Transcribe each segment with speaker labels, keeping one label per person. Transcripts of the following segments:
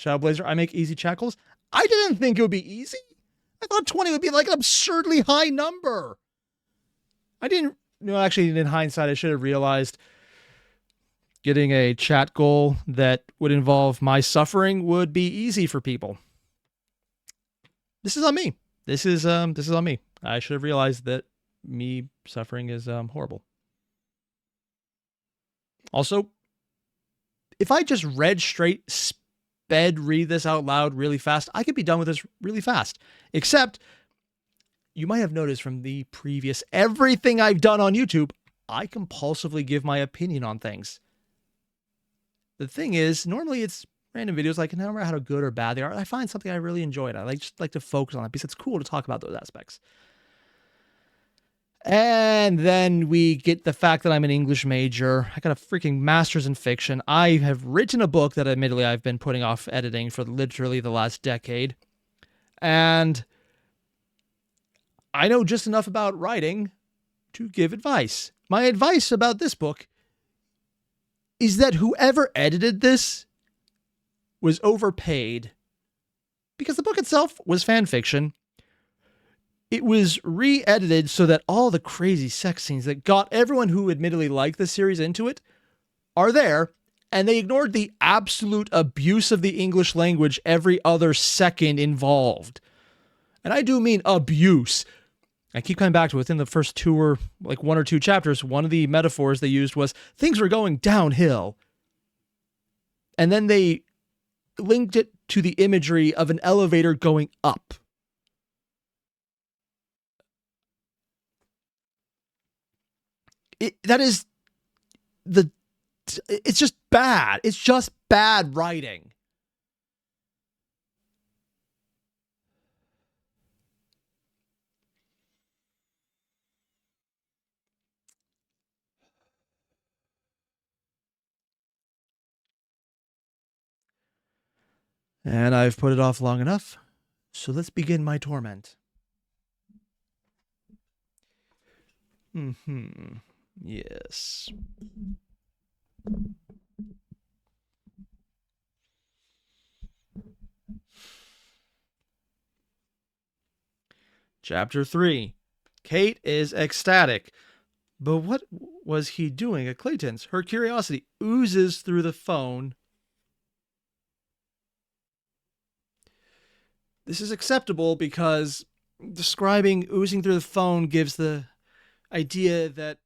Speaker 1: Shadow Blazer, I make easy chat goals. I didn't think it would be easy. I thought 20 would be like an absurdly high number. I didn't, actually in hindsight, I should have realized getting a chat goal that would involve my suffering would be easy for people. This is on me. This is on me. I should have realized that me suffering is horrible. Also, if I just read straight, read this out loud really fast, I could be done with this really fast. Except, you might have noticed from the previous everything I've done on YouTube, I compulsively give my opinion on things. The thing is, normally it's random videos, like no matter how good or bad they are, I find something I really enjoyed. I just like to focus on it because it's cool to talk about those aspects. And then we get the fact that I'm an English major. I got a freaking master's in fiction. I have written a book that admittedly I've been putting off editing for literally the last decade. And I know just enough about writing to give advice. My advice about this book is that whoever edited this was overpaid, because the book itself was fan fiction. It was re-edited so that all the crazy sex scenes that got everyone who admittedly liked the series into it are there, and they ignored the absolute abuse of the English language every other second involved. And I do mean abuse. I keep coming back to within the first one or two chapters, one of the metaphors they used was things were going downhill. And then they linked it to the imagery of an elevator going up. It's just bad. It's just bad writing. And I've put it off long enough, so let's begin my torment. Yes. Chapter 3. Kate is ecstatic. But what was he doing at Clayton's? Her curiosity oozes through the phone. This is acceptable because describing oozing through the phone gives the idea that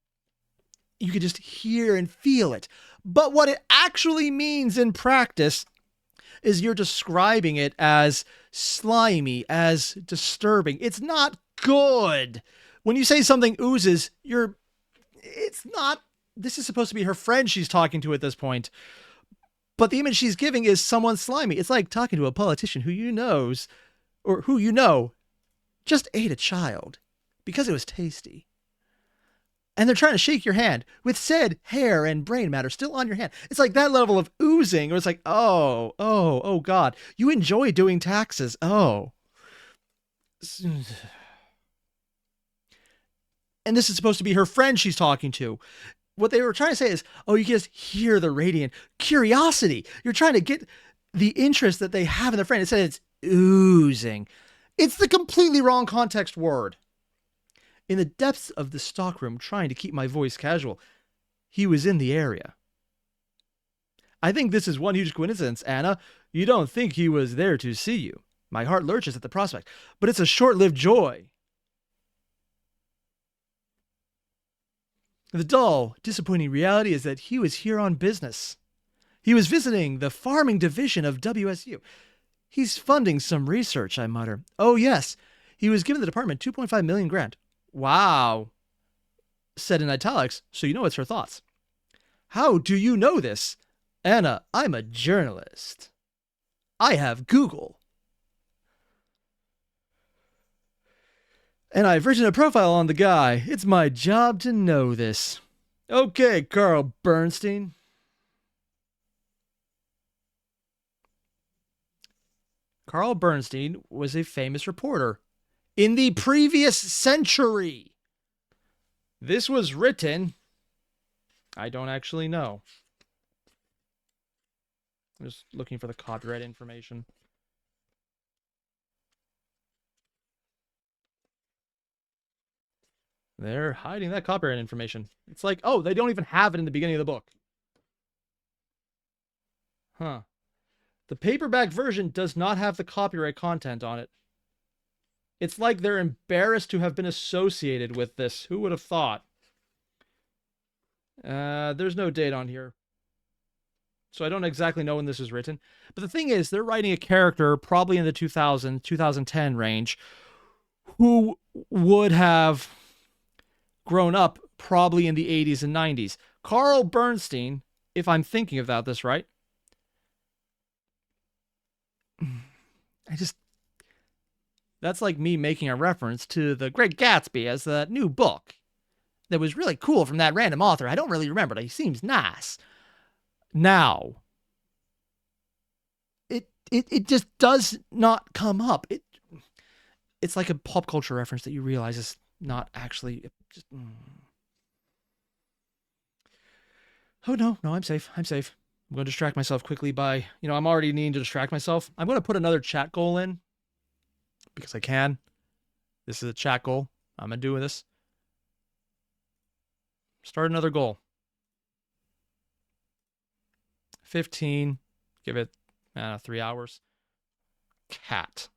Speaker 1: you could just hear and feel it. But what it actually means in practice is you're describing it as slimy, as disturbing. It's not good. When you say something oozes, it's not, this is supposed to be her friend she's talking to at this point. But the image she's giving is someone slimy. It's like talking to a politician who you know just ate a child because it was tasty. And they're trying to shake your hand with said hair and brain matter still on your hand. It's like that level of oozing, or it's like, oh God, you enjoy doing taxes. Oh. And this is supposed to be her friend she's talking to. What they were trying to say is, you can just hear the radiant curiosity. You're trying to get the interest that they have in their friend. It said it's oozing. It's the completely wrong context word. In the depths of the stockroom, trying to keep my voice casual, he was in the area. I think this is one huge coincidence, Anna. You don't think he was there to see you. My heart lurches at the prospect, but it's a short-lived joy. The dull, disappointing reality is that he was here on business. He was visiting the farming division of WSU. He's funding some research, I mutter. Oh, yes. He was given the department $2.5 million grant. Wow. Said in italics, so you know it's her thoughts. How do you know this? Anna, I'm a journalist. I have Google. And I've written a profile on the guy. It's my job to know this. Okay, Carl Bernstein. Carl Bernstein was a famous reporter in the previous century. This was written, I don't actually know. I'm just looking for the copyright information. They're hiding that copyright information. It's like, oh, they don't even have it in the beginning of the book. Huh. The paperback version does not have the copyright content on it. It's like they're embarrassed to have been associated with this. Who would have thought? There's no date on here. So I don't exactly know when this was written. But the thing is, they're writing a character probably in the 2010 range who would have grown up probably in the 80s and 90s. Carl Bernstein, if I'm thinking about this right, that's like me making a reference to The Great Gatsby as the new book that was really cool from that random author. I don't really remember, but he seems nice. Now, it just does not come up. It's like a pop culture reference that you realize is not actually just. Oh no, I'm safe. I'm safe. I'm going to distract myself quickly by, I'm already needing to distract myself. I'm going to put another chat goal in because I can. This is a chat goal. I'm going to do this. Start another goal. 15. Give it 3 hours. Cat.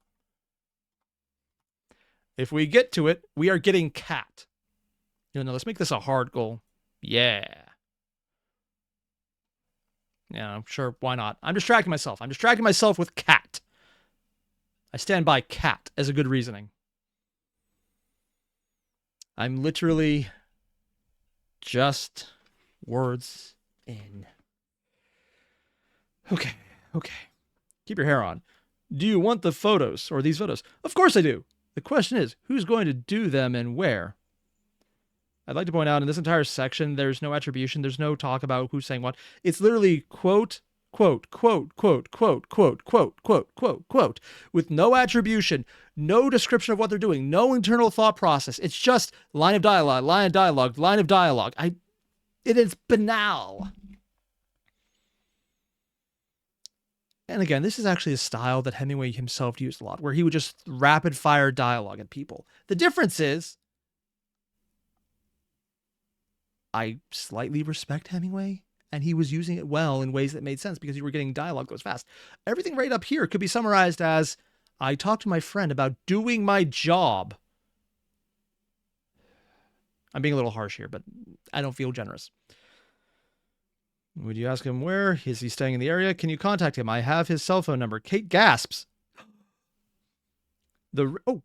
Speaker 1: If we get to it, we are getting cat. No, let's make this a hard goal. Yeah. Yeah, sure. Why not? I'm distracting myself. I'm distracting myself with cat. I stand by cat as a good reasoning. I'm literally just words in. Okay. Keep your hair on. Do you want the photos or these photos? Of course I do. The question is, who's going to do them and where? I'd like to point out in this entire section, there's no attribution. There's no talk about who's saying what. It's literally quote, quote, quote, quote, quote, quote, quote, quote, quote, quote, with no attribution, no description of what they're doing, no internal thought process. It's just line of dialogue, line of dialogue, line of dialogue. It is banal. And again, this is actually a style that Hemingway himself used a lot, where he would just rapid fire dialogue at people. The difference is, I slightly respect Hemingway, and he was using it well in ways that made sense because you were getting dialogue that was fast. Everything right up here could be summarized as, I talked to my friend about doing my job. I'm being a little harsh here, but I don't feel generous. Would you ask him where? Is he staying in the area? Can you contact him? I have his cell phone number. Kate gasps.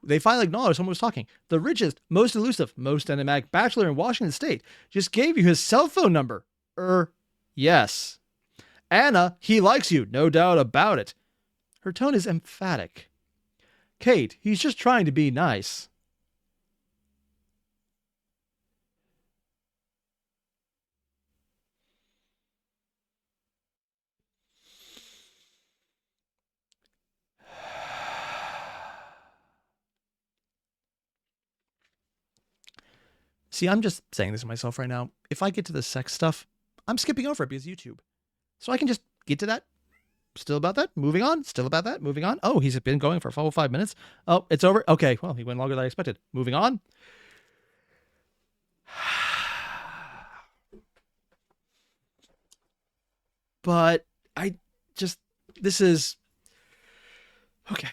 Speaker 1: They finally acknowledged someone was talking. The richest, most elusive, most enigmatic bachelor in Washington State just gave you his cell phone number. Yes. Anna, he likes you, no doubt about it. Her tone is emphatic. Kate, he's just trying to be nice. See, I'm just saying this to myself right now. If I get to the sex stuff, I'm skipping over it because YouTube. So I can just get to that. Still about that. Moving on. Still about that. Moving on. Oh, he's been going for a full 5 minutes. Oh, it's over. Okay, well, he went longer than I expected. Moving on. But this is... Okay.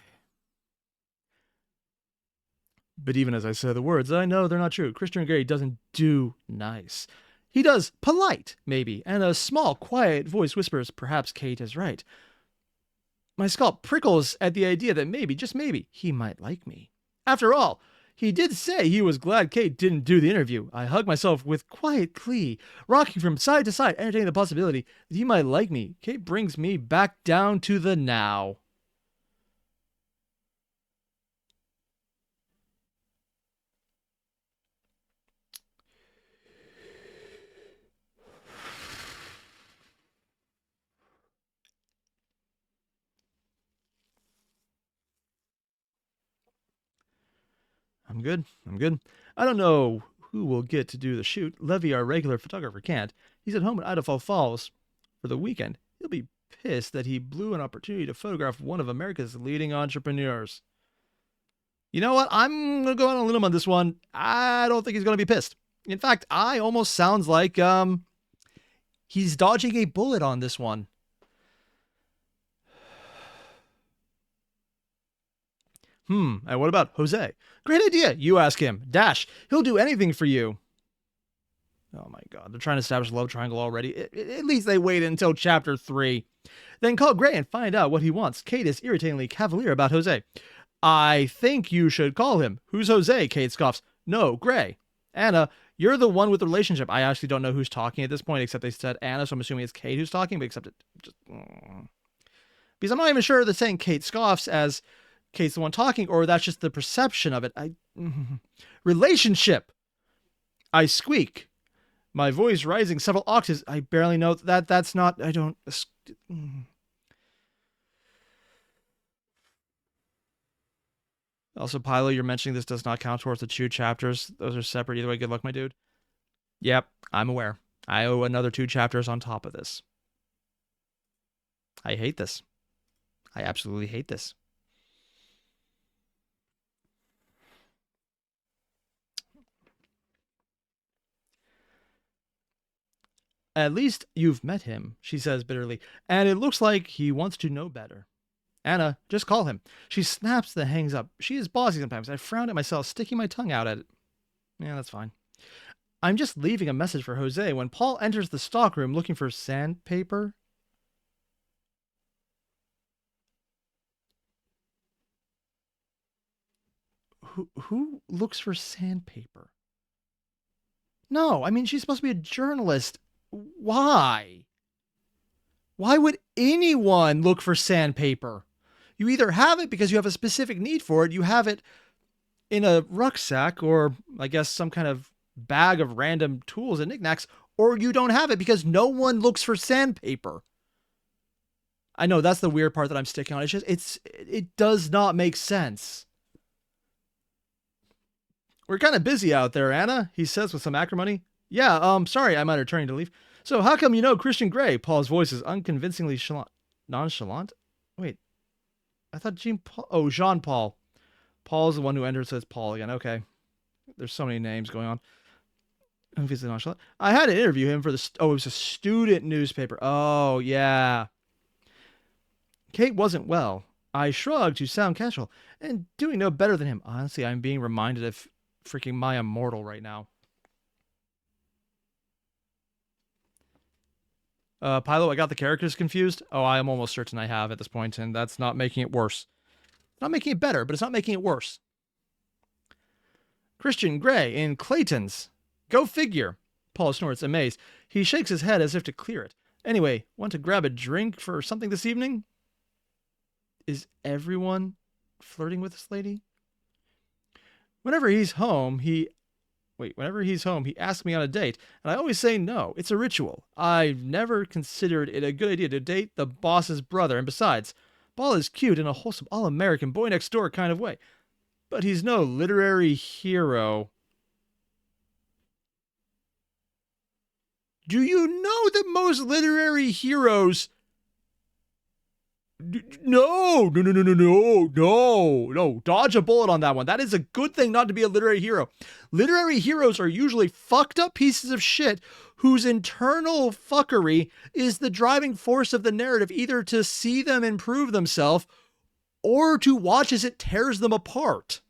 Speaker 1: But even as I say the words, I know they're not true. Christian Grey doesn't do nice. He does polite, maybe, and a small, quiet voice whispers, perhaps Kate is right. My scalp prickles at the idea that maybe, just maybe, he might like me. After all, he did say he was glad Kate didn't do the interview. I hug myself with quiet glee, rocking from side to side, entertaining the possibility that he might like me. Kate brings me back down to the now. I'm good. I don't know who will get to do the shoot. Levy, our regular photographer, can't. He's at home in Idaho Falls for the weekend. He'll be pissed that he blew an opportunity to photograph one of America's leading entrepreneurs. You know what? I'm going to go out on a limb on this one. I don't think he's going to be pissed. In fact, I almost sounds like he's dodging a bullet on this one. And what about Jose? Great idea. You ask him. Dash. He'll do anything for you. Oh my God. They're trying to establish a love triangle already. At least they waited until chapter 3. Then call Gray and find out what he wants. Kate is irritatingly cavalier about Jose. I think you should call him. Who's Jose? Kate scoffs. No, Gray. Anna, you're the one with the relationship. I actually don't know who's talking at this point, except they said Anna, so I'm assuming it's Kate who's talking, but except it just... Because I'm not even sure they're saying Kate scoffs as Kate's the one talking, or that's just the perception of it. Relationship. I squeak. My voice rising several octaves. I barely know that's not... I don't... Also, Pilo, you're mentioning this does not count towards the 2 chapters. Those are separate. Either way, good luck, my dude. Yep, I'm aware. I owe another 2 chapters on top of this. I hate this. I absolutely hate this. At least you've met him, she says bitterly, and it looks like he wants to know better. Anna, just call him. She snaps then hangs up. She is bossy sometimes. I frown at myself, sticking my tongue out at it. Yeah, that's fine. I'm just leaving a message for Jose when Paul enters the stockroom looking for sandpaper. Who looks for sandpaper? No, I mean, she's supposed to be a journalist. Why? Why would anyone look for sandpaper? You either have it because you have a specific need for it, you have it in a rucksack or, I guess, some kind of bag of random tools and knickknacks, or you don't have it because no one looks for sandpaper. I know that's the weird part that I'm sticking on. It does not make sense. We're kind of busy out there, Anna, he says with some acrimony. Yeah, sorry, I'm returning to leave. So how come you know Christian Grey? Paul's voice is unconvincingly nonchalant. Wait, I thought Jean-Paul. Paul's the one who entered, so it's Paul again. Okay. There's so many names going on. Unconvincingly nonchalant. I had to interview him for it was a student newspaper. Oh, yeah. Kate wasn't well. I shrugged to sound casual, and doing no better than him. Honestly, I'm being reminded of freaking my immortal right now. Pilo, I got the characters confused. Oh, I am almost certain I have at this point, and that's not making it worse. Not making it better, but it's not making it worse. Christian Grey in Clayton's. Go figure. Paul snorts, amazed. He shakes his head as if to clear it. Anyway, want to grab a drink for something this evening? Is everyone flirting with this lady? Whenever he's home, he asks me on a date, and I always say no. It's a ritual. I've never considered it a good idea to date the boss's brother, and besides, Paul is cute in a wholesome, all-American, boy-next-door kind of way. But he's no literary hero. Do you know that most literary heroes... No, dodge a bullet on that one. That is a good thing not to be a literary hero. Literary heroes are usually fucked up pieces of shit whose internal fuckery is the driving force of the narrative, either to see them improve themselves or to watch as it tears them apart.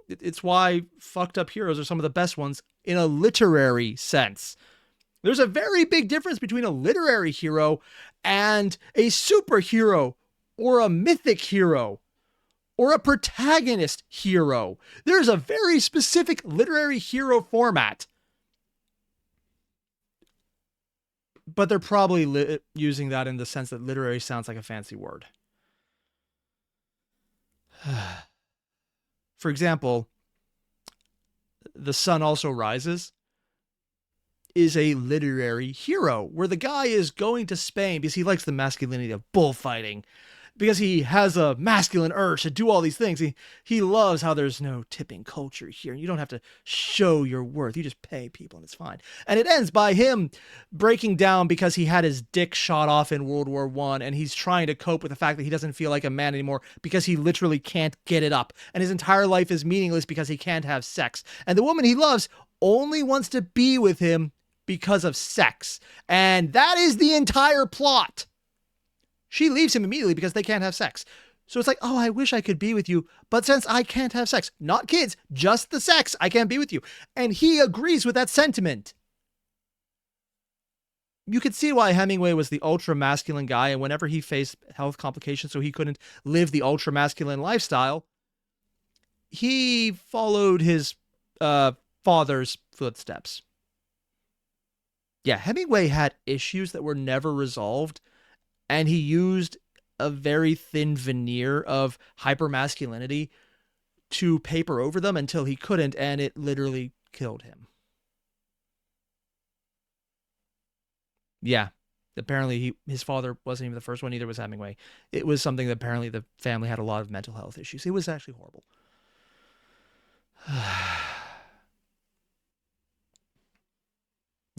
Speaker 1: It's why fucked up heroes are some of the best ones in a literary sense. There's a very big difference between a literary hero and a superhero or a mythic hero or a protagonist hero. There's a very specific literary hero format. But they're probably using that in the sense that literary sounds like a fancy word. For example, The Sun Also Rises is a literary hero where the guy is going to Spain because he likes the masculinity of bullfighting. because he has a masculine urge to do all these things. He loves how there's no tipping culture here. You don't have to show your worth. You just pay people and it's fine. And it ends by him breaking down because he had his dick shot off in World War I, and he's trying to cope with the fact that he doesn't feel like a man anymore because he literally can't get it up. And his entire life is meaningless because he can't have sex. And the woman he loves only wants to be with him because of sex. And that is the entire plot. She leaves him immediately because they can't have sex. So it's like, oh, I wish I could be with you, but since I can't have sex, not kids, just the sex, I can't be with you. And he agrees with that sentiment. You could see why Hemingway was the ultra-masculine guy, and whenever he faced health complications so he couldn't live the ultra-masculine lifestyle, he followed his father's footsteps. Yeah, Hemingway had issues that were never resolved, and he used a very thin veneer of hypermasculinity to paper over them until he couldn't, and it literally killed him. Yeah, apparently his father wasn't even the first one, neither was Hemingway. It was something that apparently the family had a lot of mental health issues. It was actually horrible.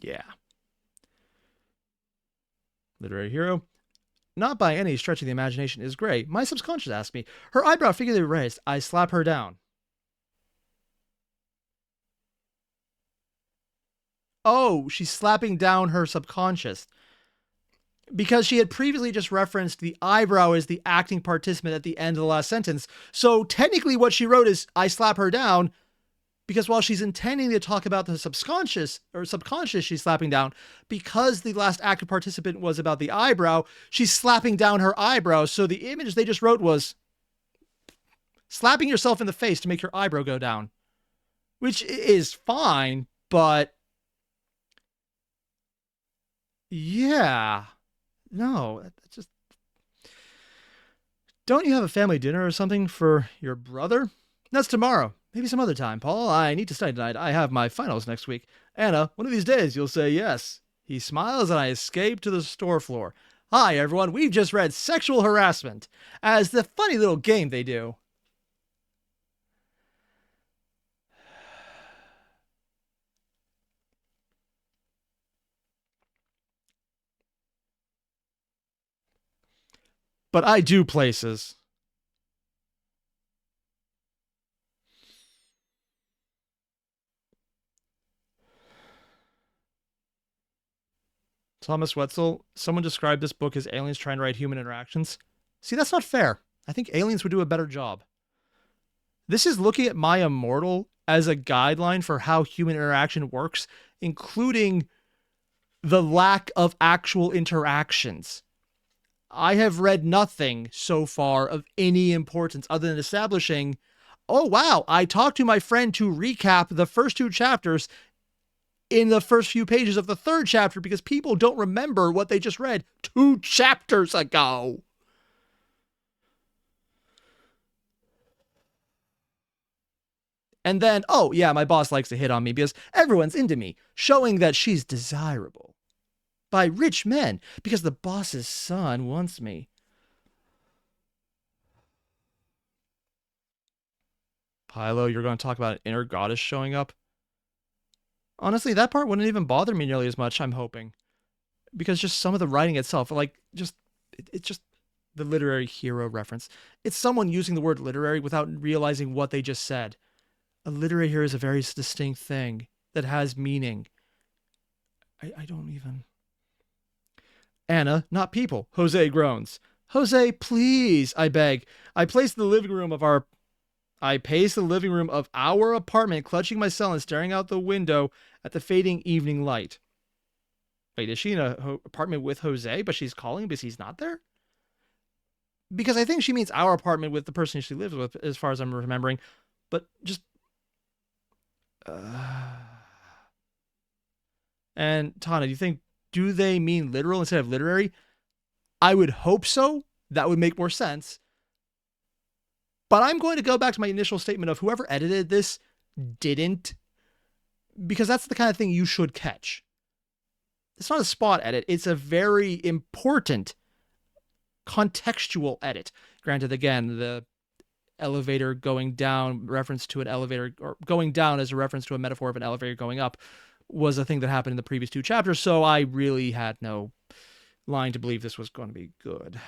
Speaker 1: Yeah. Literary hero. Not by any stretch of the imagination is Gray. My subconscious asked me. Her eyebrow figuratively raised. I slap her down. Oh, she's slapping down her subconscious. Because she had previously just referenced the eyebrow as the acting participant at the end of the last sentence. So technically what she wrote is, I slap her down, because while she's intending to talk about the subconscious she's slapping down, because the last active participant was about the eyebrow, she's slapping down her eyebrow. So the image they just wrote was slapping yourself in the face to make your eyebrow go down, which is fine, but yeah, no, just don't you have a family dinner or something for your brother? That's tomorrow. Maybe some other time, Paul. I need to study tonight. I have my finals next week. Anna, one of these days you'll say yes. He smiles and I escape to the store floor. Hi, everyone. We've just read Sexual Harassment as the funny little game they do. But I do places. Thomas Wetzel, someone described this book as aliens trying to write human interactions. See, that's not fair. I think aliens would do a better job. This is looking at My Immortal as a guideline for how human interaction works, including the lack of actual interactions. I have read nothing so far of any importance other than establishing, oh wow, I talked to my friend to recap the first two chapters in the first few pages of the third chapter because people don't remember what they just read 2 chapters ago. And then, oh yeah, my boss likes to hit on me because everyone's into me, showing that she's desirable by rich men because the boss's son wants me. Pilo, you're going to talk about an inner goddess showing up? Honestly, that part wouldn't even bother me nearly as much, I'm hoping. Because just some of the writing itself, like, it's just the literary hero reference. It's someone using the word literary without realizing what they just said. A literary hero is a very distinct thing that has meaning. I don't even... Anna, not people. Jose groans. Jose, please, I beg. I pace the living room of our apartment, clutching my cell and staring out the window at the fading evening light. Wait, is she in an apartment with Jose, but she's calling because he's not there? Because I think she means our apartment with the person she lives with, as far as I'm remembering. But just... And Tana, do they mean literal instead of literary? I would hope so. That would make more sense. But I'm going to go back to my initial statement of whoever edited this didn't. Because that's the kind of thing you should catch. It's not a spot edit. It's a very important contextual edit. Granted, again, the elevator going down reference to an elevator, or going down as a reference to a metaphor of an elevator going up, was a thing that happened in the previous 2 chapters, so I really had no line to believe this was going to be good.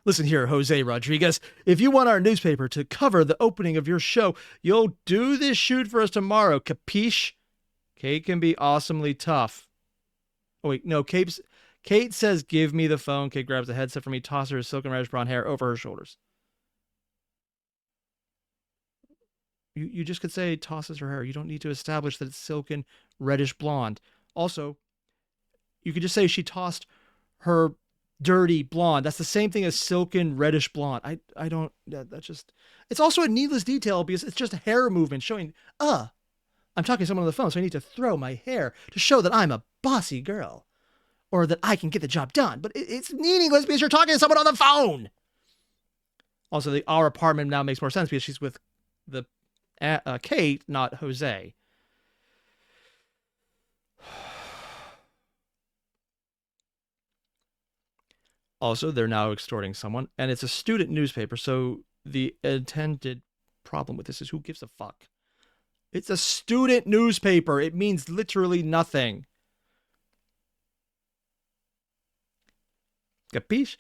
Speaker 1: Listen here, Jose Rodriguez, if you want our newspaper to cover the opening of your show, you'll do this shoot for us tomorrow, capiche? Kate can be awesomely tough. Oh wait, no, Kate says give me the phone. Kate grabs the headset from me, tosses her silken reddish blonde hair over her shoulders. You just could say tosses her hair. You don't need to establish that it's silken reddish blonde. Also, you could just say she tossed her dirty blonde. That's the same thing as silken reddish blonde. I don't, that's just, it's also a needless detail because it's just a hair movement showing, I'm talking to someone on the phone, so I need to throw my hair to show that I'm a bossy girl or that I can get the job done. But it's meaningless because you're talking to someone on the phone. Also, our apartment now makes more sense because she's with the Kate, not Jose. Also, they're now extorting someone, and it's a student newspaper, so the intended problem with this is who gives a fuck? It's a student newspaper. It means literally nothing. Capiche?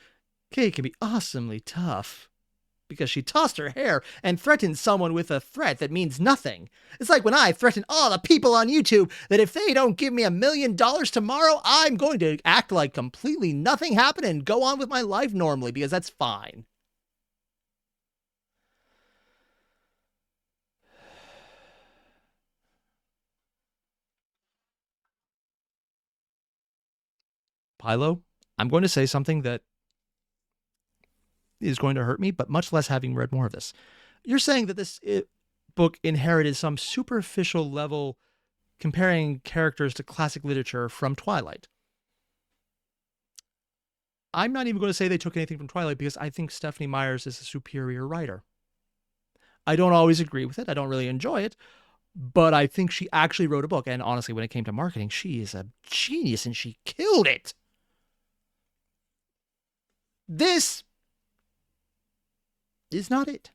Speaker 1: Kate can be awesomely tough because she tossed her hair and threatened someone with a threat that means nothing. It's like when I threaten all the people on YouTube that if they don't give me $1 million tomorrow, I'm going to act like completely nothing happened and go on with my life normally because that's fine. Pilo, I'm going to say something that is going to hurt me, but much less having read more of this. You're saying that this book inherited some superficial level comparing characters to classic literature from Twilight. I'm not even going to say they took anything from Twilight because I think Stephenie Meyers is a superior writer. I don't always agree with it. I don't really enjoy it, but I think she actually wrote a book. And honestly, when it came to marketing, she is a genius and she killed it. This is not it.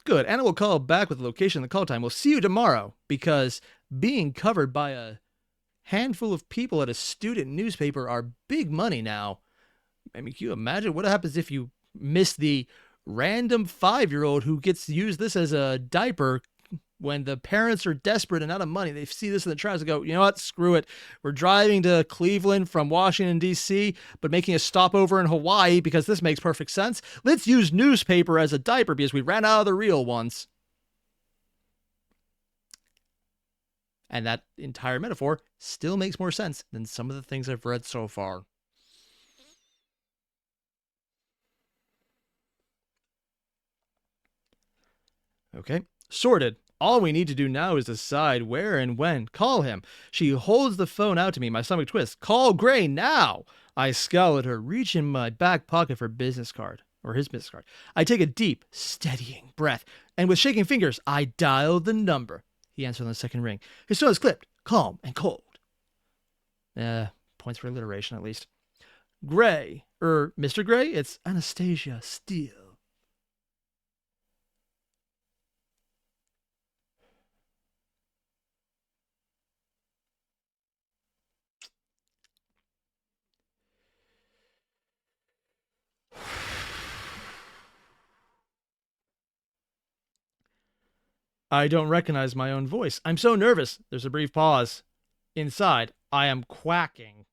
Speaker 1: Good. Anna will call back with the location and the call time. We'll see you tomorrow because being covered by a handful of people at a student newspaper are big money now. I mean, can you imagine what happens if you miss the random 5-year-old who gets to use this as a diaper when the parents are desperate and out of money? They see this in the trash and go, you know what, screw it. We're driving to Cleveland from Washington, D.C., but making a stopover in Hawaii because this makes perfect sense. Let's use newspaper as a diaper because we ran out of the real ones. And that entire metaphor still makes more sense than some of the things I've read so far. Okay, sorted. All we need to do now is decide where and when. Call him. She holds the phone out to me. My stomach twists. Call Gray now. I scowl at her, reach in my back pocket for business card, or his business card. I take a deep, steadying breath, and with shaking fingers, I dial the number. He answered on the second ring. His tone is clipped, calm, and cold. Points for alliteration, at least. Gray, Mr. Gray, it's Anastasia Steele. I don't recognize my own voice. I'm so nervous. There's a brief pause. Inside, I am quacking.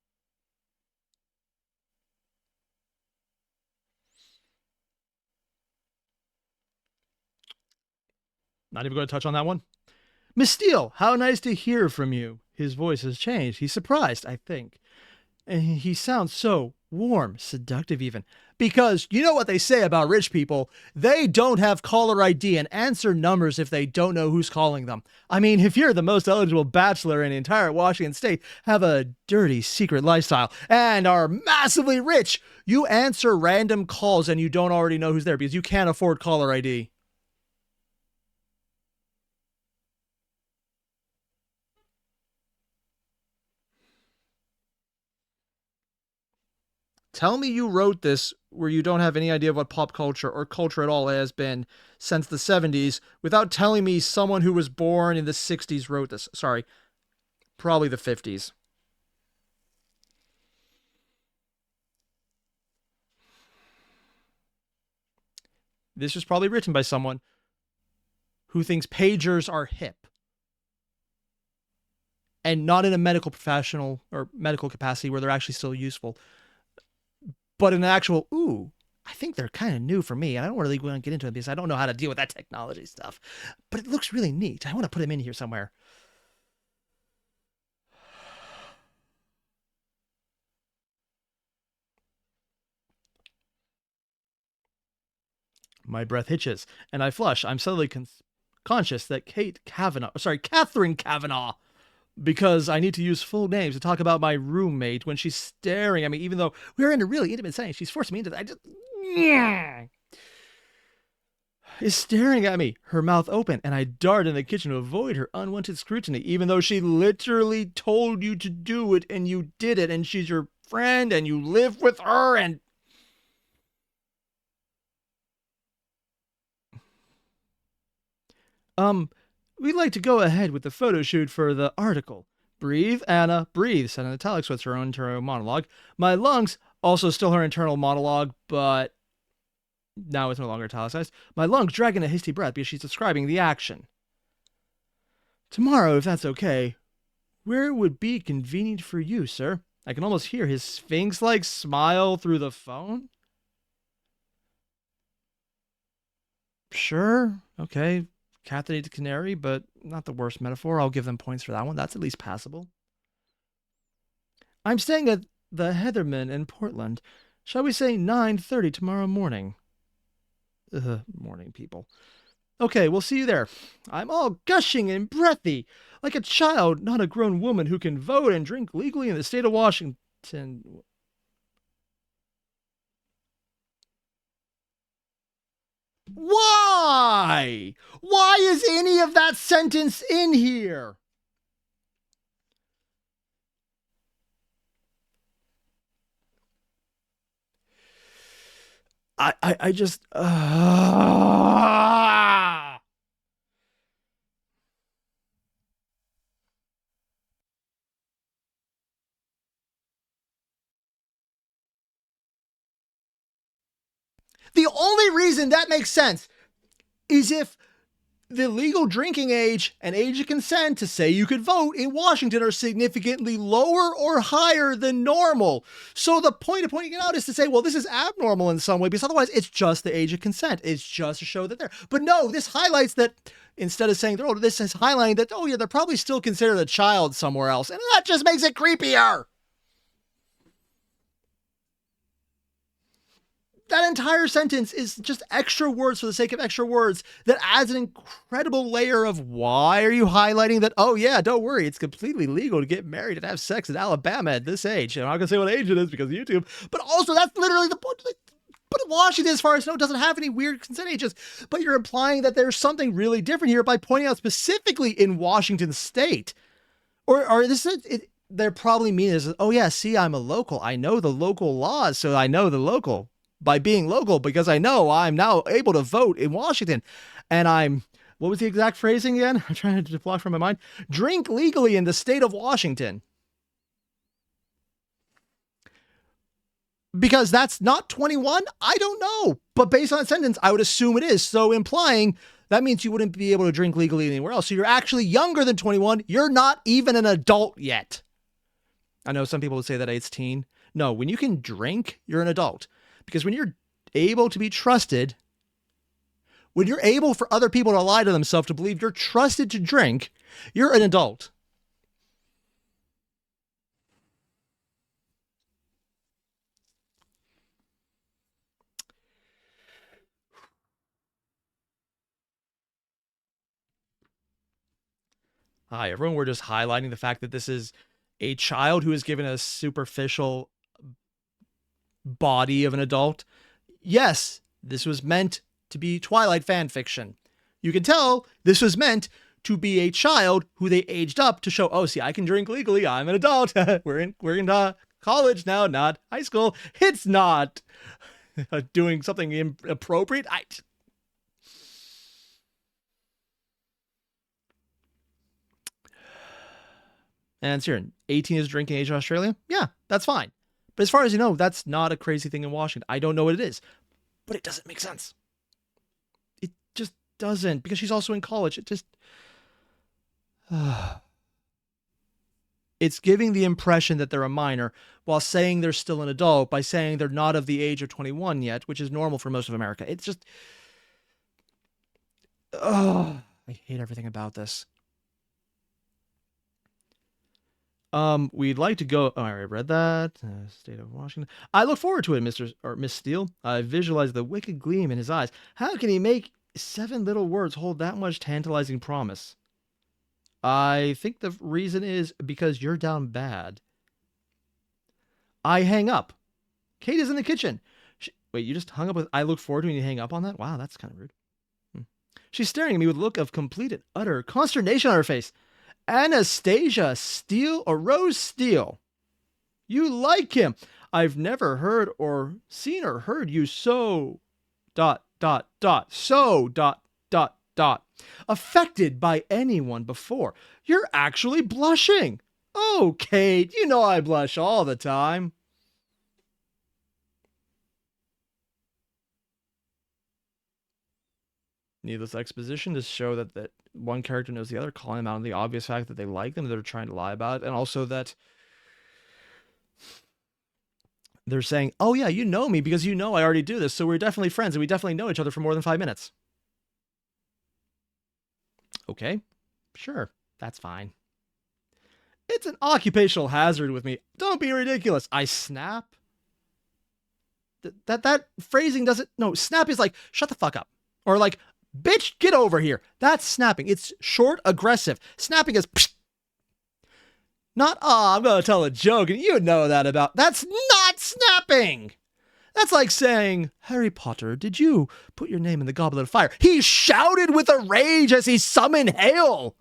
Speaker 1: Not even going to touch on that one. Miss Steele, how nice to hear from you. His voice has changed. He's surprised, I think. And he sounds so warm, seductive even. Because you know what they say about rich people? They don't have caller ID and answer numbers if they don't know who's calling them. I mean, if you're the most eligible bachelor in the entire Washington state, have a dirty secret lifestyle, and are massively rich, you answer random calls and you don't already know who's there because you can't afford caller ID. Tell me you wrote this where you don't have any idea of what pop culture or culture at all has been since the 70s without telling me someone who was born in the 60s wrote this. Sorry, probably the 50s. This was probably written by someone who thinks pagers are hip. And not in a medical professional or medical capacity where they're actually still useful, but in an actual, ooh, I think they're kind of new for me. I don't really want to get into it because I don't know how to deal with that technology stuff, but it looks really neat. I want to put them in here somewhere. My breath hitches and I flush. I'm suddenly conscious that Catherine Kavanaugh, because I need to use full names to talk about my roommate when she's staring at me, even though we're in a really intimate setting. She's forcing me into that. I just is staring at me, her mouth open, and I dart in the kitchen to avoid her unwanted scrutiny, even though she literally told you to do it and you did it, and she's your friend and you live with her and... We'd like to go ahead with the photo shoot for the article. Breathe, Anna, breathe, said in italics with her own internal monologue. My lungs, also still her internal monologue, but now it's no longer italicized. My lungs dragging a hasty breath because she's describing the action. Tomorrow, if that's okay, where would be convenient for you, sir? I can almost hear his sphinx-like smile through the phone. Sure, okay. Cathenated canary, but not the worst metaphor. I'll give them points for that one. That's at least passable. I'm staying at the Heatherman in Portland. Shall we say 9:30 tomorrow morning? Morning, people. Okay, we'll see you there. I'm all gushing and breathy, like a child, not a grown woman who can vote and drink legally in the state of Washington. Why? Why is any of that sentence in here? I just... The only reason that makes sense is if the legal drinking age and age of consent to say you could vote in Washington are significantly lower or higher than normal. So the point of pointing it out is to say, well, this is abnormal in some way, because otherwise it's just the age of consent. It's just to show that they're... But no, this highlights that instead of saying they're older, this is highlighting that, oh yeah, they're probably still considered a child somewhere else. And that just makes it creepier. That entire sentence is just extra words for the sake of extra words that adds an incredible layer of why are you highlighting that, oh yeah, don't worry, it's completely legal to get married and have sex in Alabama at this age. I'm not going to say what age it is because of YouTube, but also that's literally the point. But Washington, as far as I know, doesn't have any weird consent ages, but you're implying that there's something really different here by pointing out specifically in Washington state. Or this is it. They're probably mean is, oh yeah, see, I'm a local. I know the local laws, so I know the local. By being local, because I know I'm now able to vote in Washington. And I'm, what was the exact phrasing again? I'm trying to block from my mind. Drink legally in the state of Washington. Because that's not 21? I don't know. But based on that sentence, I would assume it is. So implying that means you wouldn't be able to drink legally anywhere else. So you're actually younger than 21. You're not even an adult yet. I know some people would say that it's teen. No, when you can drink, you're an adult. Because when you're able to be trusted, when you're able for other people to lie to themselves to believe you're trusted to drink, you're an adult. Hi, everyone. We're just highlighting the fact that this is a child who is given a superficial body of an adult. Yes, this was meant to be Twilight fan fiction. You can tell this was meant to be a child who they aged up to show, oh, see, I can drink legally. I'm an adult. we're in College now, not high school. It's not doing something inappropriate. And it's here, 18 is drinking age in Australia. Yeah, that's fine. But as far as you know, that's not a crazy thing in Washington. I don't know what it is, but it doesn't make sense. It just doesn't, because she's also in college. It just... It's giving the impression that they're a minor while saying they're still an adult by saying they're not of the age of 21 yet, which is normal for most of America. It's just... I hate everything about this. We'd like to go... Oh, I already read that. State of Washington. I look forward to it, Mr. or Miss Steele. I visualize the wicked gleam in his eyes. How can he make 7 little words hold that much tantalizing promise? I think the reason is because you're down bad. I hang up. Kate is in the kitchen. Wait, you just hung up with... I look forward to when you hang up on that? Wow, that's kind of rude. She's staring at me with a look of complete and utter consternation on her face. Anastasia Steele or Rose Steele. You like him. I've never heard or seen or heard you so... ... So... ... affected by anyone before. You're actually blushing. Oh, Kate, you know I blush all the time. Needless exposition to show that one character knows the other, calling them out on the obvious fact that they like them, they're trying to lie about it, and also that they're saying, oh yeah, you know me because you know I already do this, so we're definitely friends and we definitely know each other for more than 5 minutes. Okay, sure, that's fine. It's an occupational hazard with me. Don't be ridiculous. I snap? That phrasing doesn't... No, snap is like, shut the fuck up. Or like, bitch, get over here. That's snapping. It's short, aggressive. Snapping is... Psh. Not, I'm going to tell a joke and you know that about... That's not snapping. That's like saying, Harry Potter, did you put your name in the Goblet of Fire? He shouted with a rage as he summoned hail.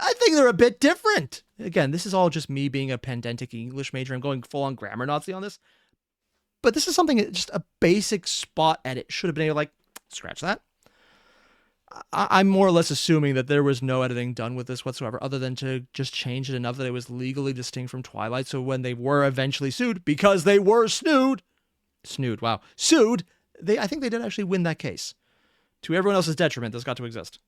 Speaker 1: I think they're a bit different. Again, this is all just me being a pedantic English major. I'm going full-on grammar Nazi on this. But this is something, just a basic spot edit. Should have been able to, like, scratch that. I'm more or less assuming that there was no editing done with this whatsoever, other than to just change it enough that it was legally distinct from Twilight. So when they were eventually sued, because they were sued, I think they did actually win that case. To everyone else's detriment, this got to exist.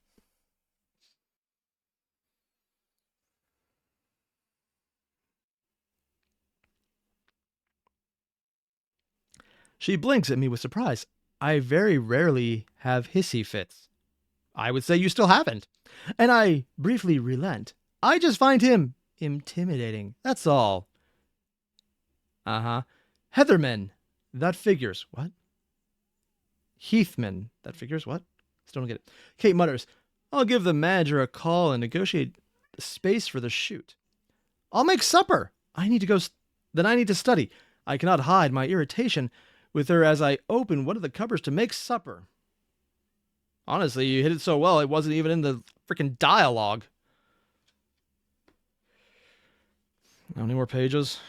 Speaker 1: She blinks at me with surprise. I very rarely have hissy fits. I would say you still haven't. And I briefly relent. I just find him intimidating. That's all. Uh-huh. Heatherman. That figures. What? Heathman. That figures. What? Still don't get it. Kate mutters. I'll give the manager a call and negotiate the space for the shoot. I'll make supper. I need to go. Then I need to study. I cannot hide my irritation with her as I open one of the cupboards to make supper. Honestly, you hit it so well, it wasn't even in the freaking dialogue. How many more pages?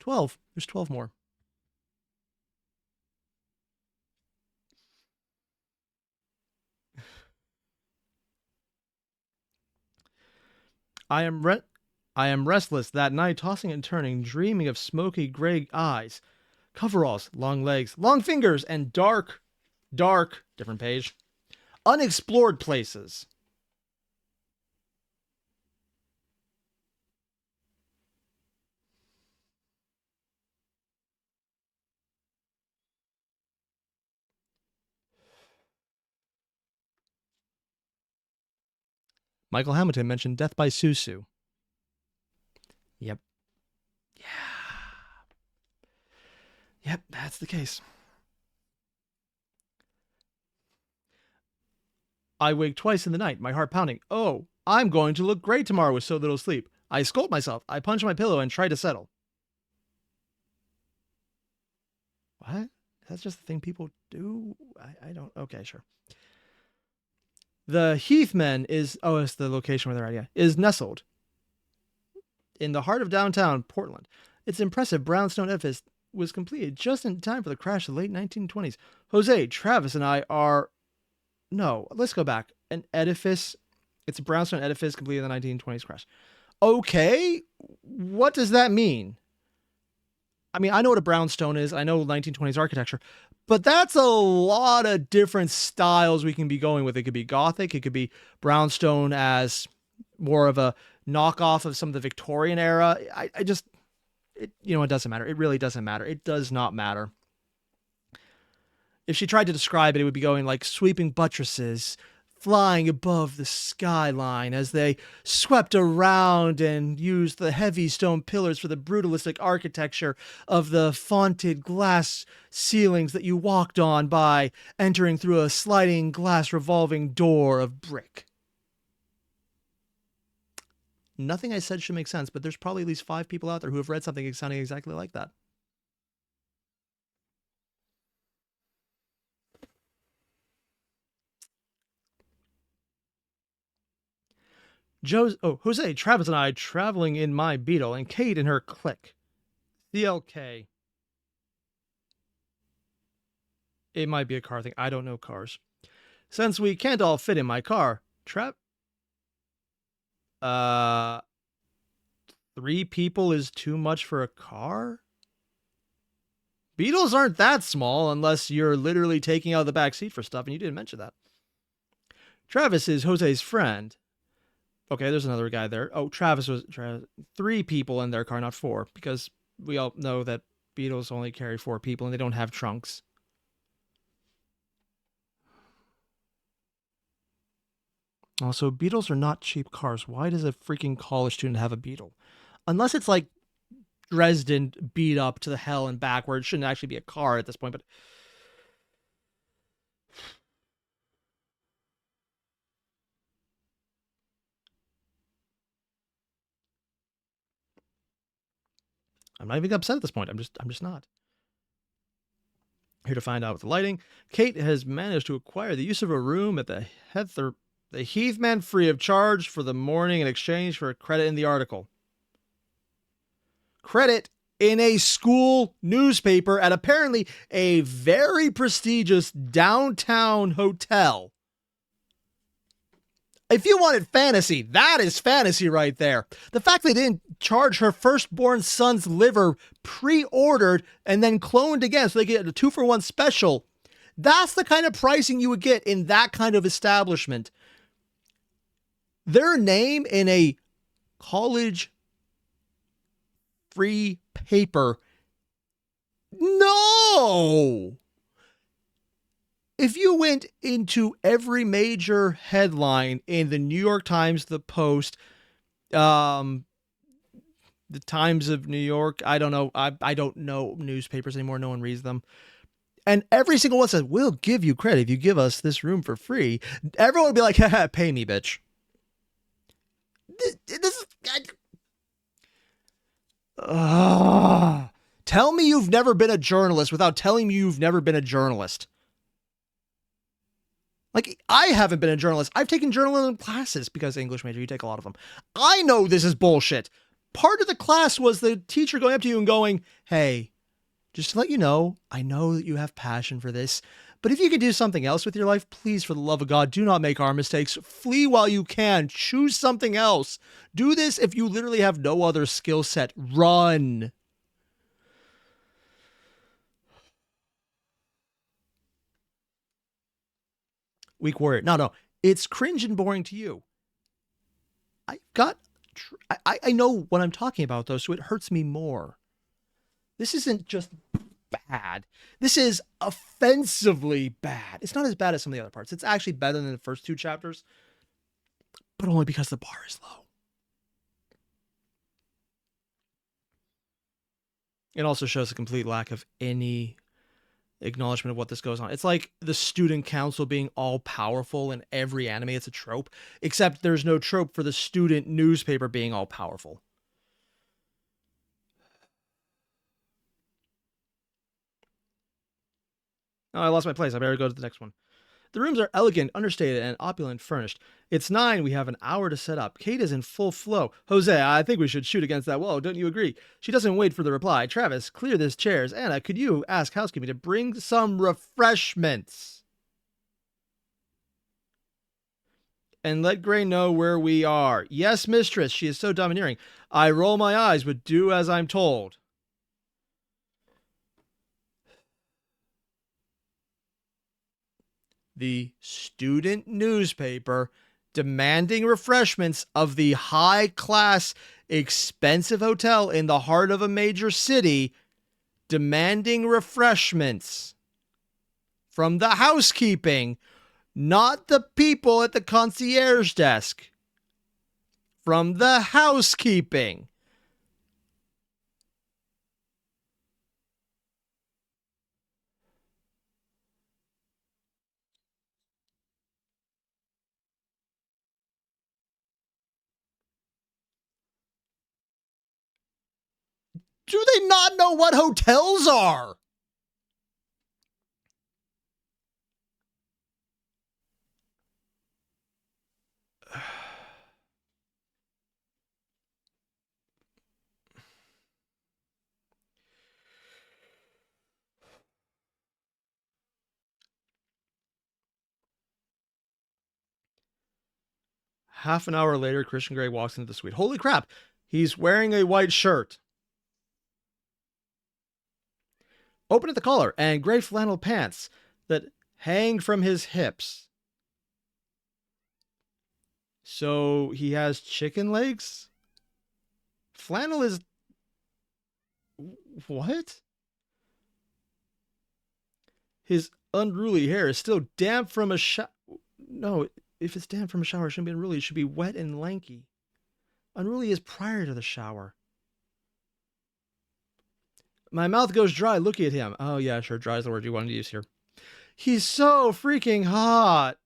Speaker 1: $12. There's 12 more. I am restless that night, tossing and turning, dreaming of smoky gray eyes, coveralls, long legs, long fingers, and dark, different page, unexplored places. Michael Hamilton mentioned Death by Susu. Yep. Yeah. Yep, that's the case. I wake twice in the night, my heart pounding. Oh, I'm going to look great tomorrow with so little sleep. I scold myself. I punch my pillow and try to settle. What? That's just the thing people do. I don't. Okay, sure. The Heathmen is, oh, it's the location where they're at, yeah, is nestled in the heart of downtown Portland. Its impressive brownstone edifice was completed just in time for the crash of the late 1920s. Jose, Travis, and I are... No, let's go back. An edifice. It's a brownstone edifice completed in the 1920s crash. Okay, what does that mean? I mean, I know what a brownstone is. I know 1920s architecture. But that's a lot of different styles we can be going with. It could be Gothic. It could be brownstone as more of a knockoff of some of the Victorian era. I just... It doesn't matter. It really doesn't matter. It does not matter. If she tried to describe it, it would be going like sweeping buttresses, flying above the skyline as they swept around and used the heavy stone pillars for the brutalistic architecture of the fonted glass ceilings that you walked on by entering through a sliding glass revolving door of brick. Nothing I said should make sense, but there's probably at least 5 people out there who have read something sounding exactly like that. Jose, Travis, and I traveling in my Beetle, and Kate in her clique. CLK. It might be a car thing. I don't know cars. Since we can't all fit in my car, 3 people is too much for a car? Beetles aren't that small unless you're literally taking out the back seat for stuff, and you didn't mention that. Travis is Jose's friend. Okay, there's another guy there. Oh, Travis 3 people in their car, not 4, because we all know that Beetles only carry 4 people and they don't have trunks. Also, Beetles are not cheap cars. Why does a freaking college student have a Beetle? Unless it's like Dresden beat up to the hell and back, where it shouldn't actually be a car at this point, but... I'm not even upset at this point. I'm just not. Here to find out with the lighting. Kate has managed to acquire the use of a room at the Heathman free of charge for the morning in exchange for a credit in the article. Credit in a school newspaper at apparently a very prestigious downtown hotel. If you wanted fantasy, that is fantasy right there. The fact they didn't charge her firstborn son's liver pre-ordered and then cloned again so they get a 2-for-1 special. That's the kind of pricing you would get in that kind of establishment. Their name in a college free paper. No! If you went into every major headline in the New York Times, the Post, the Times of New York, I don't know. I don't know newspapers anymore. No one reads them. And every single one says, we'll give you credit if you give us this room for free. Everyone would be like, haha, pay me, bitch. Tell me you've never been a journalist without telling me you've never been a journalist. Like, I haven't been a journalist. I've taken journalism classes because English major, you take a lot of them. I know this is bullshit. Part of the class was the teacher going up to you and going, hey, just to let you know, I know that you have passion for this, but if you could do something else with your life, please, for the love of God, do not make our mistakes. Flee while you can. Choose something else. Do this if you literally have no other skill set. Run. Weak warrior. No. It's cringe and boring to you. I know what I'm talking about, though, so it hurts me more. This isn't just bad. This is offensively bad. It's not as bad as some of the other parts. It's actually better than the first 2 chapters, but only because the bar is low. It also shows a complete lack of any acknowledgement of what this goes on. It's like the student council being all powerful in every anime. It's a trope, except there's no trope for the student newspaper being all powerful. Oh, I lost my place. I better go to the next one. The rooms are elegant, understated, and opulent furnished. It's 9. We have an hour to set up. Kate is in full flow. Jose, I think we should shoot against that wall. Don't you agree? She doesn't wait for the reply. Travis, clear these chairs. Anna, could you ask housekeeping to bring some refreshments? And let Gray know where we are. Yes, mistress. She is so domineering. I roll my eyes, but do as I'm told. The student newspaper demanding refreshments of the high-class, expensive hotel in the heart of a major city, demanding refreshments from the housekeeping, not the people at the concierge desk. From the housekeeping. Do they not know what hotels are? Half an hour later, Christian Grey walks into the suite. Holy crap, he's wearing a white shirt. Open at the collar and gray flannel pants that hang from his hips. So he has chicken legs? Flannel is... What? His unruly hair is still damp from a shower. No, if it's damp from a shower, it shouldn't be unruly. It should be wet and lanky. Unruly is prior to the shower. My mouth goes dry looking at him. Oh, yeah, sure. Dry is the word you wanted to use here. He's so freaking hot.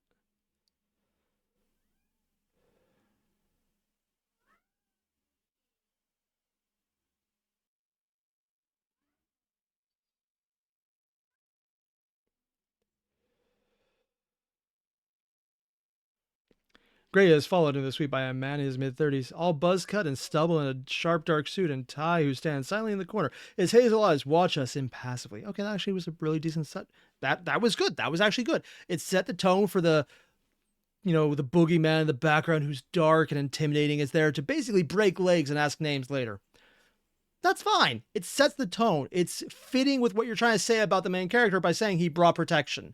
Speaker 1: Gray is followed in the suite by a man in his mid-30s, all buzz-cut and stubble in a sharp dark suit and tie, who stands silently in the corner. His hazel eyes watch us impassively. Okay, that actually was a really decent set. That was good. That was actually good. It set the tone for the, the boogeyman in the background who's dark and intimidating is there to basically break legs and ask names later. That's fine. It sets the tone. It's fitting with what you're trying to say about the main character by saying he brought protection,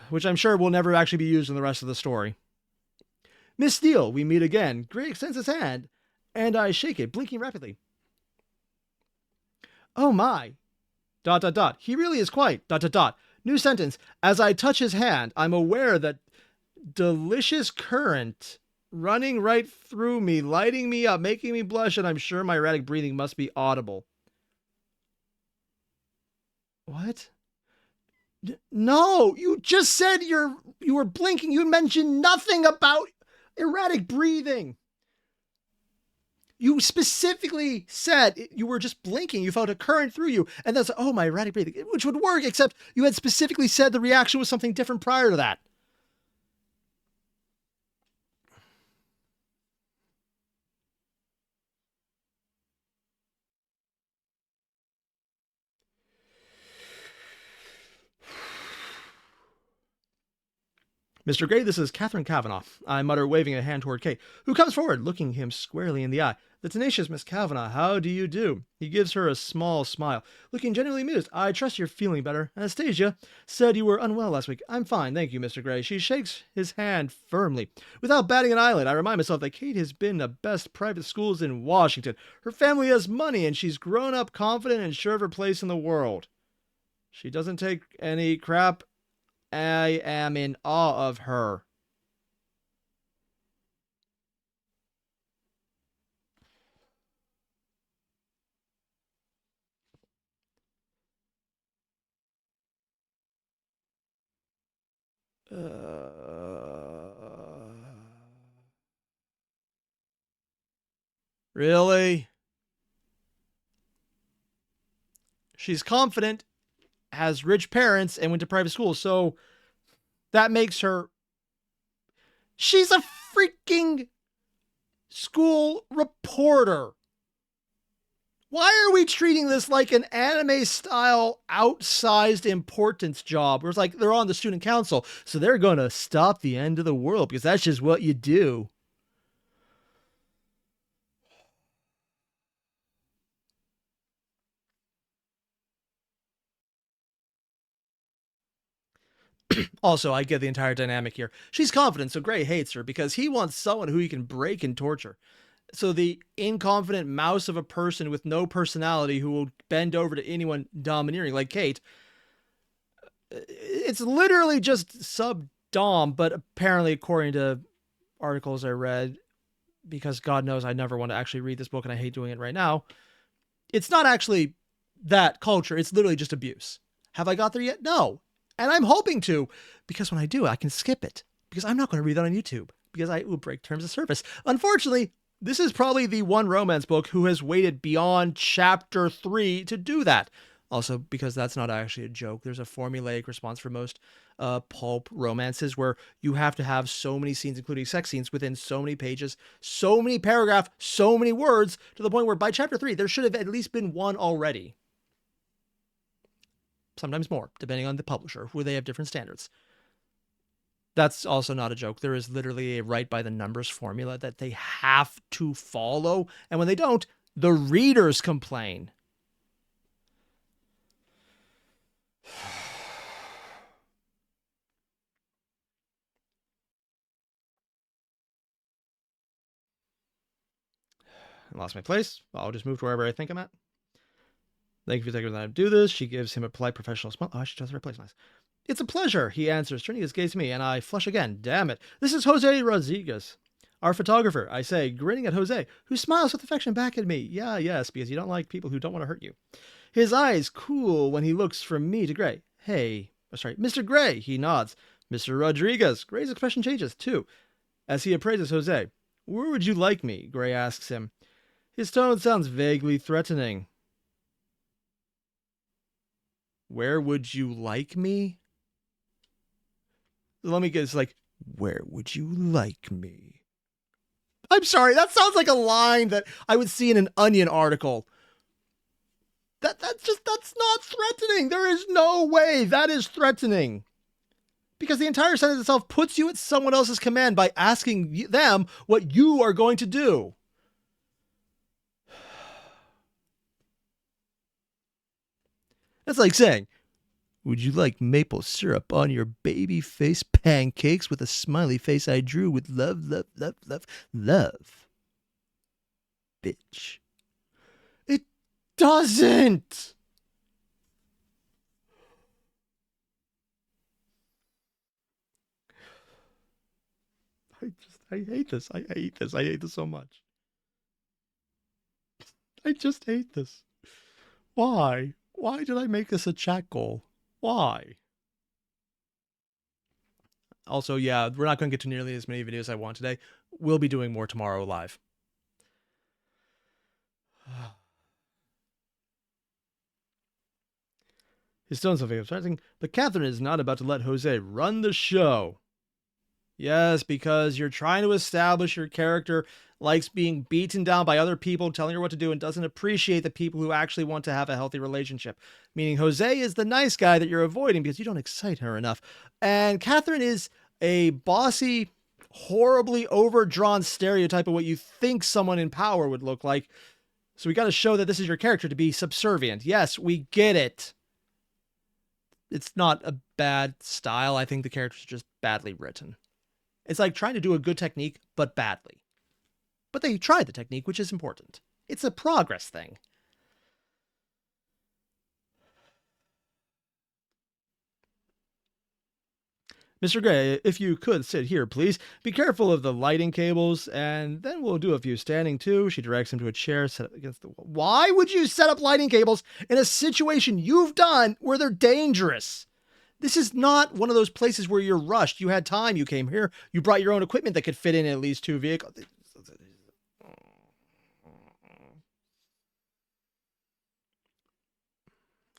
Speaker 1: which I'm sure will never actually be used in the rest of the story. Miss Steele, we meet again. Gray extends his hand, and I shake it, blinking rapidly. Oh my. ... He really is quite... ... New sentence. As I touch his hand, I'm aware that delicious current running right through me, lighting me up, making me blush, and I'm sure my erratic breathing must be audible. What? No, you just said you were blinking. You mentioned nothing about erratic breathing. You specifically said you were just blinking. You felt a current through you. And that's, oh, my erratic breathing, which would work, except you had specifically said the reaction was something different prior to that. Mr. Gray, this is Catherine Kavanagh, I mutter, waving a hand toward Kate, who comes forward, looking him squarely in the eye. The tenacious Miss Kavanagh, how do you do? He gives her a small smile, looking genuinely amused. I trust you're feeling better. Anastasia said you were unwell last week. I'm fine, thank you, Mr. Gray. She shakes his hand firmly. Without batting an eyelid, I remind myself that Kate has been the best private schools in Washington. Her family has money, and she's grown up confident and sure of her place in the world. She doesn't take any crap. I am in awe of her. Really? She's confident. has rich parents and went to private school. So that makes her... She's a freaking school reporter. Why are we treating this like an anime-style outsized importance job? Where it's like they're on the student council, so they're going to stop the end of the world because that's just what you do. Also, I get the entire dynamic here. She's confident, so Gray hates her because he wants someone who he can break and torture. So the inconfident mouse of a person with no personality who will bend over to anyone domineering, like Kate, it's literally just sub-dom, but apparently, according to articles I read, because God knows I never want to actually read this book and I hate doing it right now, it's not actually that culture. It's literally just abuse. Have I got there yet? No. And I'm hoping to, because when I do, I can skip it. Because I'm not going to read that on YouTube, because I will break terms of service. Unfortunately, this is probably the one romance book who has waited beyond chapter 3 to do that. Also, because that's not actually a joke. There's a formulaic response for most pulp romances where you have to have so many scenes, including sex scenes, within so many pages, so many paragraphs, so many words, to the point where by chapter 3, there should have at least been one already. Sometimes more, depending on the publisher, where they have different standards. That's also not a joke. There is literally a right by the numbers formula that they have to follow. And when they don't, the readers complain. I lost my place. I'll just move to wherever I think I'm at. Thank you for taking the time to do this. She gives him a polite professional smile. Oh, she does her place nice. It's a pleasure, he answers, turning his gaze to me, and I flush again. Damn it. This is Jose Rodriguez, our photographer, I say, grinning at Jose, who smiles with affection back at me. Yeah, yes, because you don't like people who don't want to hurt you. His eyes cool when he looks from me to Gray. Hey, sorry, Mr. Gray, he nods. Mr. Rodriguez. Gray's expression changes, too, as he appraises Jose. Where would you like me? Gray asks him. His tone sounds vaguely threatening. Where would you like me? Let me guess, like, where would you like me? I'm sorry, that sounds like a line that I would see in an Onion article. That's not threatening. There is no way that is threatening. Because the entire sentence itself puts you at someone else's command by asking them what you are going to do. That's like saying, would you like maple syrup on your baby face pancakes with a smiley face I drew with love, love, love, love, love? Bitch. It doesn't! I hate this. I hate this. I hate this so much. I just hate this. Why? Why did I make this a chat goal? Why? Also, yeah, we're not going to get to nearly as many videos as I want today. We'll be doing more tomorrow live. His tone's something upsetting, but Catherine is not about to let Jose run the show. Yes, because you're trying to establish your character likes being beaten down by other people telling her what to do and doesn't appreciate the people who actually want to have a healthy relationship. Meaning Jose is the nice guy that you're avoiding because you don't excite her enough. And Catherine is a bossy, horribly overdrawn stereotype of what you think someone in power would look like. So we got to show that this is your character to be subservient. Yes, we get it. It's not a bad style. I think the characters are just badly written. It's like trying to do a good technique, but badly. But they tried the technique, which is important. It's a progress thing. Mr. Gray, if you could sit here, please. Be careful of the lighting cables, and then we'll do a few standing too. She directs him to a chair set up against the wall. Why would you set up lighting cables in a situation you've done where they're dangerous? This is not one of those places where you're rushed. You had time. You came here. You brought your own equipment that could fit in at least 2 vehicles.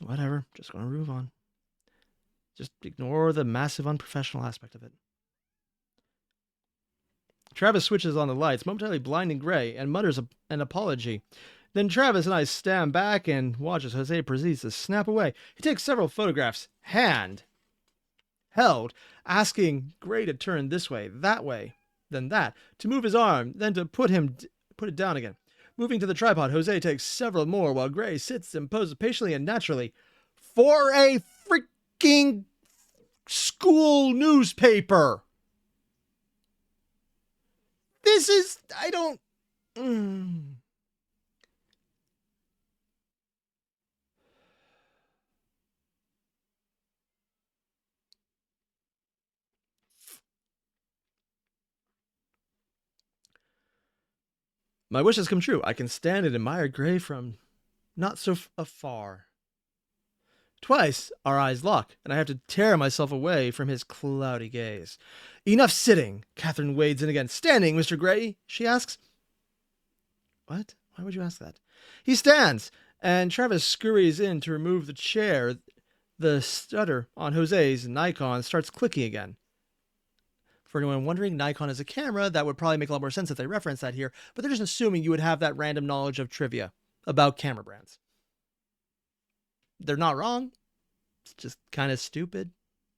Speaker 1: Whatever. Just going to move on. Just ignore the massive unprofessional aspect of it. Travis switches on the lights, momentarily blinding Gray, and mutters an apology. Then Travis and I stand back and watch as Jose proceeds to snap away. He takes several photographs, held, asking Gray to turn this way, then that, to move his arm, then to put it down again. Moving to the tripod, Jose takes several more while Gray sits and poses patiently and naturally for a freaking school newspaper. This is, I don't... My wish has come true. I can stand and admire Gray from not so afar. Twice our eyes lock, and I have to tear myself away from his cloudy gaze. Enough sitting. Catherine wades in again. Standing, Mr. Gray, she asks. What? Why would you ask that? He stands, and Travis scurries in to remove the chair. The stutter on Jose's Nikon starts clicking again. For anyone wondering, Nikon is a camera. That would probably make a lot more sense if they reference that here, but they're just assuming you would have that random knowledge of trivia about camera brands. They're not wrong. It's just kind of stupid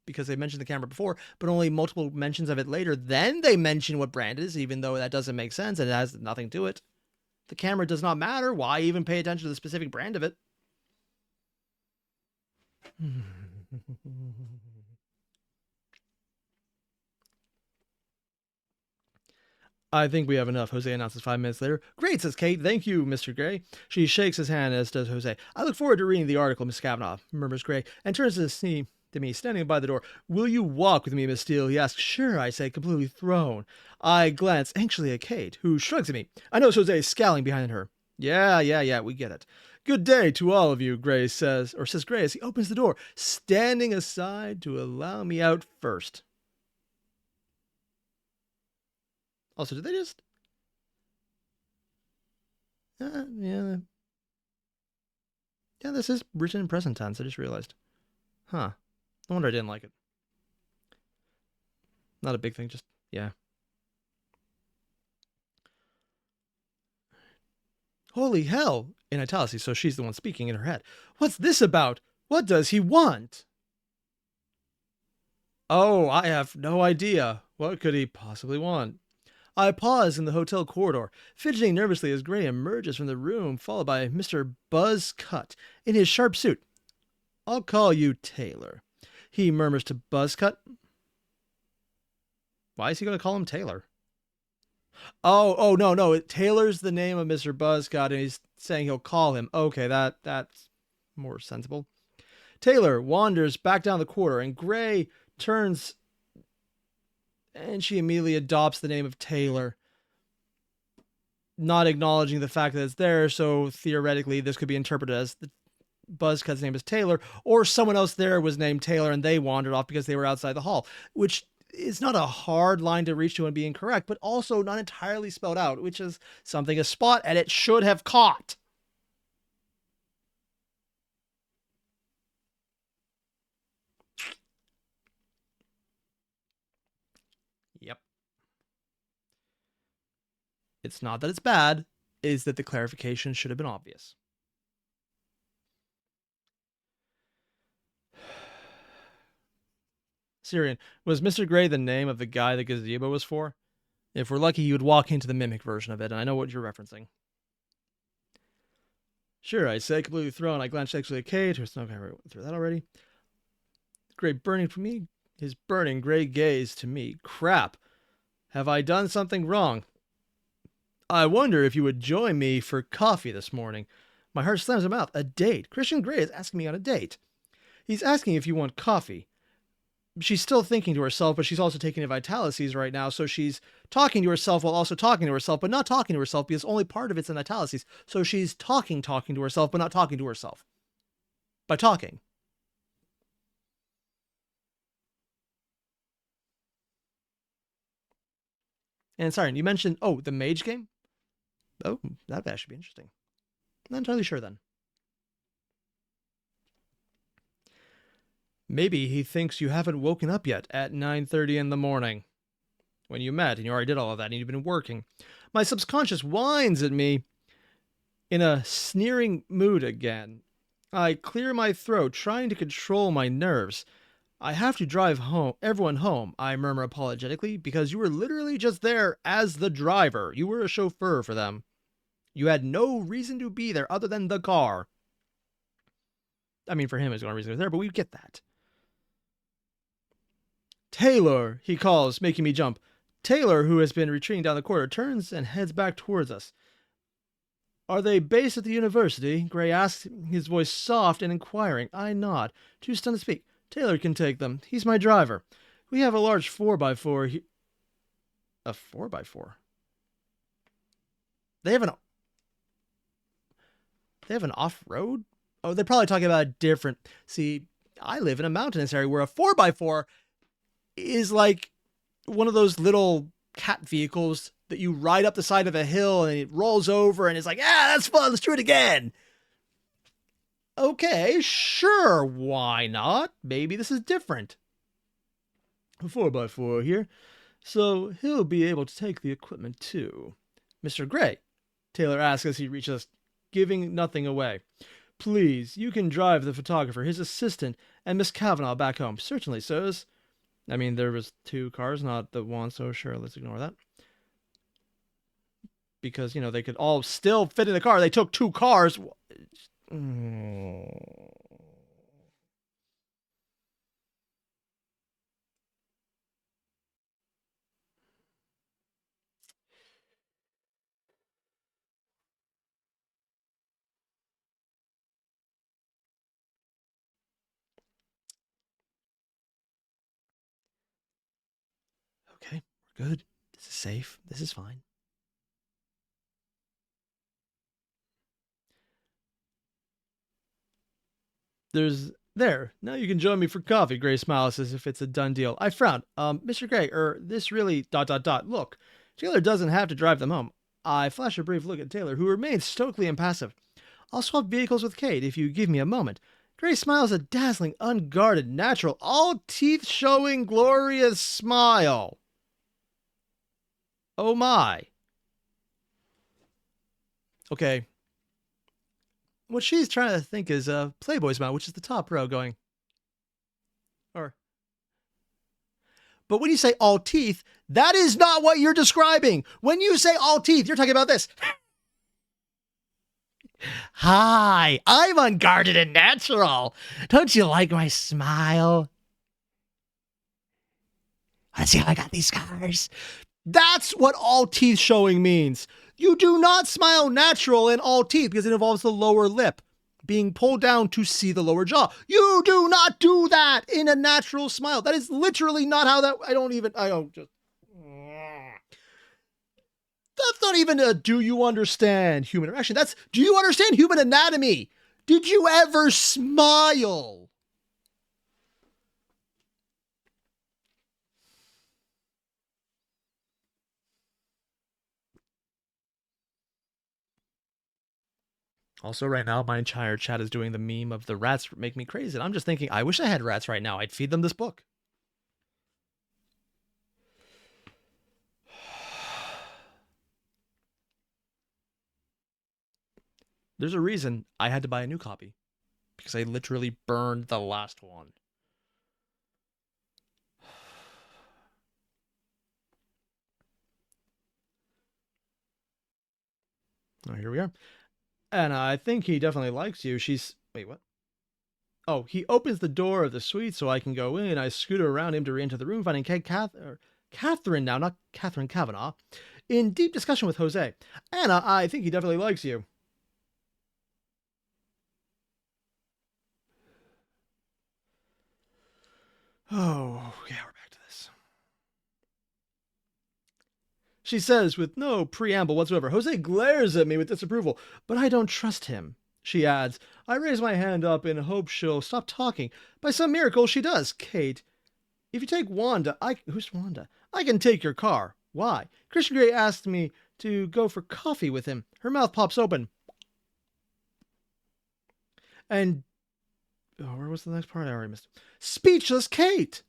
Speaker 1: because they mentioned the camera before, but only multiple mentions of it later. Then they mention what brand it is, even though that doesn't make sense and it has nothing to it. The camera does not matter. Why even pay attention to the specific brand of it? I think we have enough, Jose announces 5 minutes later. Great, says Kate. Thank you, Mr. Gray. She shakes his hand, as does Jose. I look forward to reading the article, Miss Kavanaugh, murmurs Gray, and turns to me, standing by the door. Will you walk with me, Miss Steele? He asks. Sure, I say, completely thrown. I glance anxiously at Kate, who shrugs at me. I notice Jose scowling behind her. Yeah, we get it. Good day to all of you, Gray says Gray as he opens the door, standing aside to allow me out first. Also, did they just... Yeah, this is written in present tense, I just realized. Huh. No wonder I didn't like it. Not a big thing, just, yeah. Holy hell! In italics, so she's the one speaking in her head. What's this about? What does he want? Oh, I have no idea. What could he possibly want? I pause in the hotel corridor, fidgeting nervously as Gray emerges from the room, followed by Mr. Buzz Cut in his sharp suit. I'll call you Taylor, he murmurs to Buzz Cut. Why is he going to call him Taylor? Oh, no. Taylor's the name of Mr. Buzz Cut, and he's saying he'll call him. Okay, that's more sensible. Taylor wanders back down the corridor, and Gray turns... and she immediately adopts the name of Taylor, not acknowledging the fact that it's there, so theoretically this could be interpreted as the Buzzcut's name is Taylor, or someone else there was named Taylor and they wandered off because they were outside the hall, which is not a hard line to reach to and be incorrect, but also not entirely spelled out, which is something a spot edit should have caught. Yep. It's not that it's bad, it's that the clarification should have been obvious. Syrian, was Mr. Gray the name of the guy the gazebo was for? If we're lucky, you would walk into the mimic version of it, and I know what you're referencing. Sure, I say, completely thrown. I glanced actually at Kate. Okay, I went through that already. Gray burning for me. His burning gray gaze to me. Crap. Have I done something wrong? I wonder if you would join me for coffee this morning. My heart slams in my mouth. A date. Christian Gray is asking me on a date. He's asking if you want coffee. She's still thinking to herself, but she's also taking italices right now. So she's talking to herself while also talking to herself, but not talking to herself because only part of it's in italices. So she's talking to herself, but not talking to herself. By talking. And sorry, you mentioned, the mage game? Oh, that should be interesting. Not entirely sure then. Maybe he thinks you haven't woken up yet at 9:30 in the morning. When you met and you already did all of that and you've been working. My subconscious whines at me in a sneering mood again. I clear my throat, trying to control my nerves. I have to drive everyone home, I murmur apologetically, because you were literally just there as the driver. You were a chauffeur for them. You had no reason to be there other than the car. I mean, for him, there's no reason to be there, but we get that. Taylor, he calls, making me jump. Taylor, who has been retreating down the corridor, turns and heads back towards us. Are they based at the university? Gray asks, his voice soft and inquiring. I nod, too stunned to speak. Taylor can take them. He's my driver. We have a large 4x4 A 4x4? They have an off-road? Oh, they're probably talking about a different... See, I live in a mountainous area where a 4x4 is like one of those little cat vehicles that you ride up the side of a hill and it rolls over and it's like, that's fun, let's do it again. Okay, sure, why not? Maybe this is different. A 4x4 here, so he'll be able to take the equipment too. Mr. Gray, Taylor asks as he reaches us, giving nothing away. Please, you can drive the photographer, his assistant, and Miss Kavanaugh back home. Certainly, sirs. I mean, there was 2 cars, not the one, so sure, let's ignore that. Because, they could all still fit in the car. They took 2 cars. Okay, we're good. This is safe. This is fine. Now you can join me for coffee, Gray smiles as if it's a done deal. I frown. Mr. Gray, this really... Look, Taylor doesn't have to drive them home. I flash a brief look at Taylor, who remains stoically impassive. I'll swap vehicles with Kate if you give me a moment. Gray smiles a dazzling, unguarded, natural, all teeth showing, glorious smile. Oh my. Okay. What she's trying to think is a Playboy smile, which is the top row going. But when you say all teeth, that is not what you're describing. When you say all teeth, you're talking about this. Hi, I'm unguarded and natural. Don't you like my smile? Let's see how I got these scars. That's what all teeth showing means. You do not smile natural in all teeth because it involves the lower lip being pulled down to see the lower jaw. You do not do that in a natural smile. That is literally not how that... That's not even a do you understand human interaction. That's do you understand human anatomy? Did you ever smile? Also, right now, my entire chat is doing the meme of the rats make me crazy. And I'm just thinking, I wish I had rats right now. I'd feed them this book. There's a reason I had to buy a new copy. Because I literally burned the last one. Oh, here we are. And I think he definitely likes you. Wait, what? Oh, he opens the door of the suite so I can go in. I scooter around him to re-enter the room, finding Catherine now, not Catherine Kavanaugh, in deep discussion with Jose. Anna, I think he definitely likes you. Oh, yeah, we're back to this. She says with no preamble whatsoever. Jose glares at me with disapproval, but I don't trust him. She adds, I raise my hand up in hope she'll stop talking. By some miracle, she does. Kate, if you take Wanda, who's Wanda? I can take your car. Why? Christian Grey asked me to go for coffee with him. Her mouth pops open. And where was the next part? I already missed it. Speechless Kate.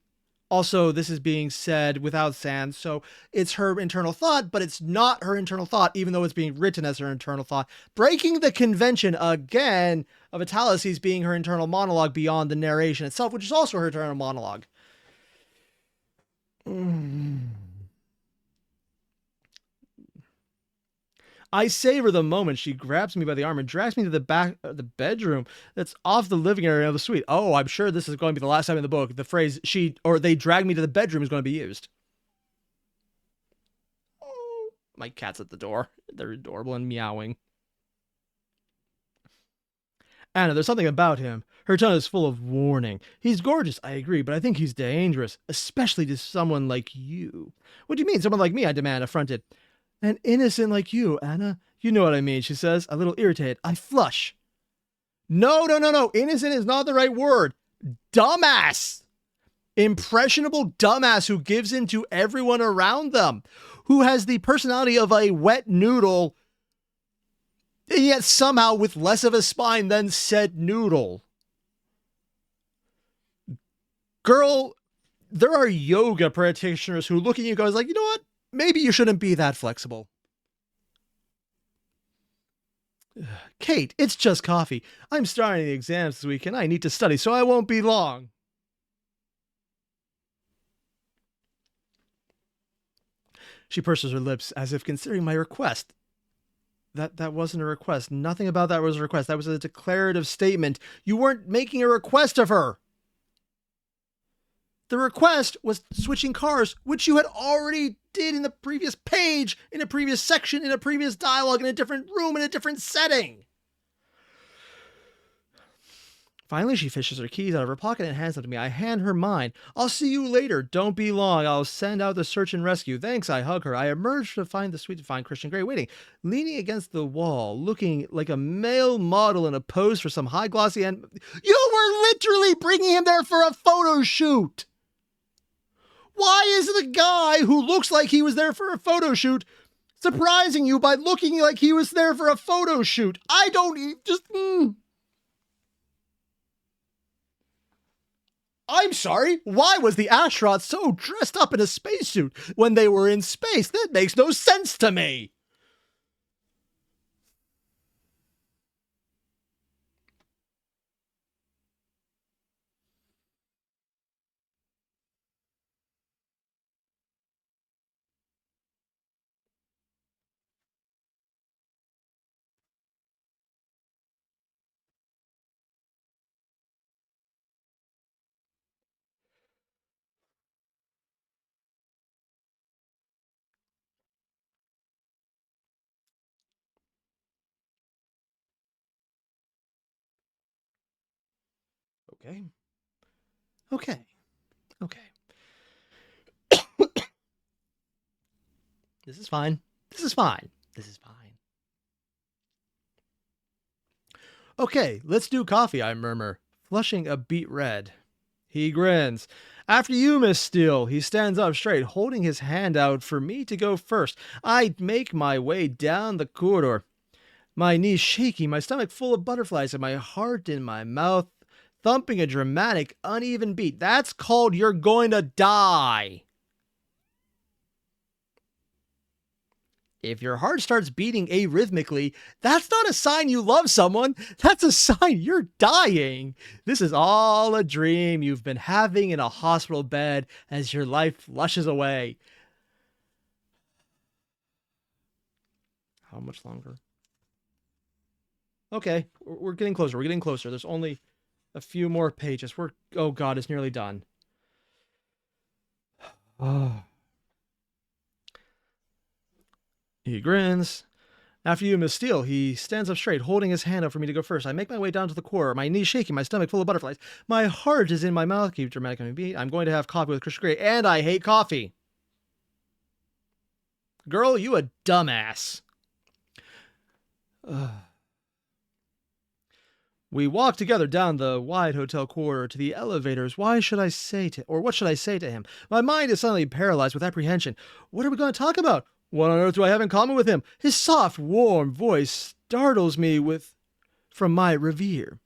Speaker 1: Also, this is being said without sans, so it's her internal thought, but it's not her internal thought, even though it's being written as her internal thought. Breaking the convention, again, of italices being her internal monologue beyond the narration itself, which is also her internal monologue. I savor the moment she grabs me by the arm and drags me to the back of the bedroom that's off the living area of the suite. Oh, I'm sure this is going to be the last time in the book the phrase they drag me to the bedroom is going to be used. Oh, my cat's at the door. They're adorable and meowing. Anna, there's something about him. Her tone is full of warning. He's gorgeous, I agree, but I think he's dangerous, especially to someone like you. What do you mean, someone like me? I demand, affronted. An innocent like you, Anna. You know what I mean, she says, a little irritated. I flush. No. Innocent is not the right word. Dumbass. Impressionable dumbass who gives in to everyone around them. Who has the personality of a wet noodle, and yet somehow with less of a spine than said noodle. Girl, there are yoga practitioners who look at you and goes like, you know what? Maybe you shouldn't be that flexible. Kate, it's just coffee. I'm starting the exams this week and I need to study, so I won't be long. She purses her lips as if considering my request. That wasn't a request. Nothing about that was a request. That was a declarative statement. You weren't making a request of her. The request was switching cars, which you had already did in the previous page, in a previous section, in a previous dialogue, in a different room, in a different setting. Finally, she fishes her keys out of her pocket and hands them to me. I hand her mine. I'll see you later. Don't be long. I'll send out the search and rescue. Thanks, I hug her. I emerge to find the suite to find Christian Grey waiting, leaning against the wall, looking like a male model in a pose for some high glossy and... You were literally bringing him there for a photo shoot! Why is the guy who looks like he was there for a photo shoot surprising you by looking like he was there for a photo shoot? I don't just... I'm sorry, why was the astronaut so dressed up in a spacesuit when they were in space? That makes no sense to me. Okay. This is fine. Okay, let's do coffee, I murmur, flushing a beet red. He grins. After you, Miss Steele. He stands up straight, holding his hand out for me to go first. I make my way down the corridor, my knees shaking, my stomach full of butterflies, and my heart in my mouth, thumping a dramatic, uneven beat. That's called you're going to die. If your heart starts beating arrhythmically, that's not a sign you love someone. That's a sign you're dying. This is all a dream you've been having in a hospital bed as your life flushes away. How much longer? Okay, we're getting closer. There's only a few more pages. Oh God, it's nearly done. Oh. He grins. After you, Miss Steele. He stands up straight, holding his hand up for me to go first. I make my way down to the corridor, my knees shaking, my stomach full of butterflies. My heart is in my mouth. Keep dramatic on my beat. I'm going to have coffee with Christian Grey, and I hate coffee. Girl, you a dumbass. We walk together down the wide hotel corridor to the elevators. What should I say to him? My mind is suddenly paralyzed with apprehension. What are we going to talk about? What on earth do I have in common with him? His soft, warm voice startles me from my reverie.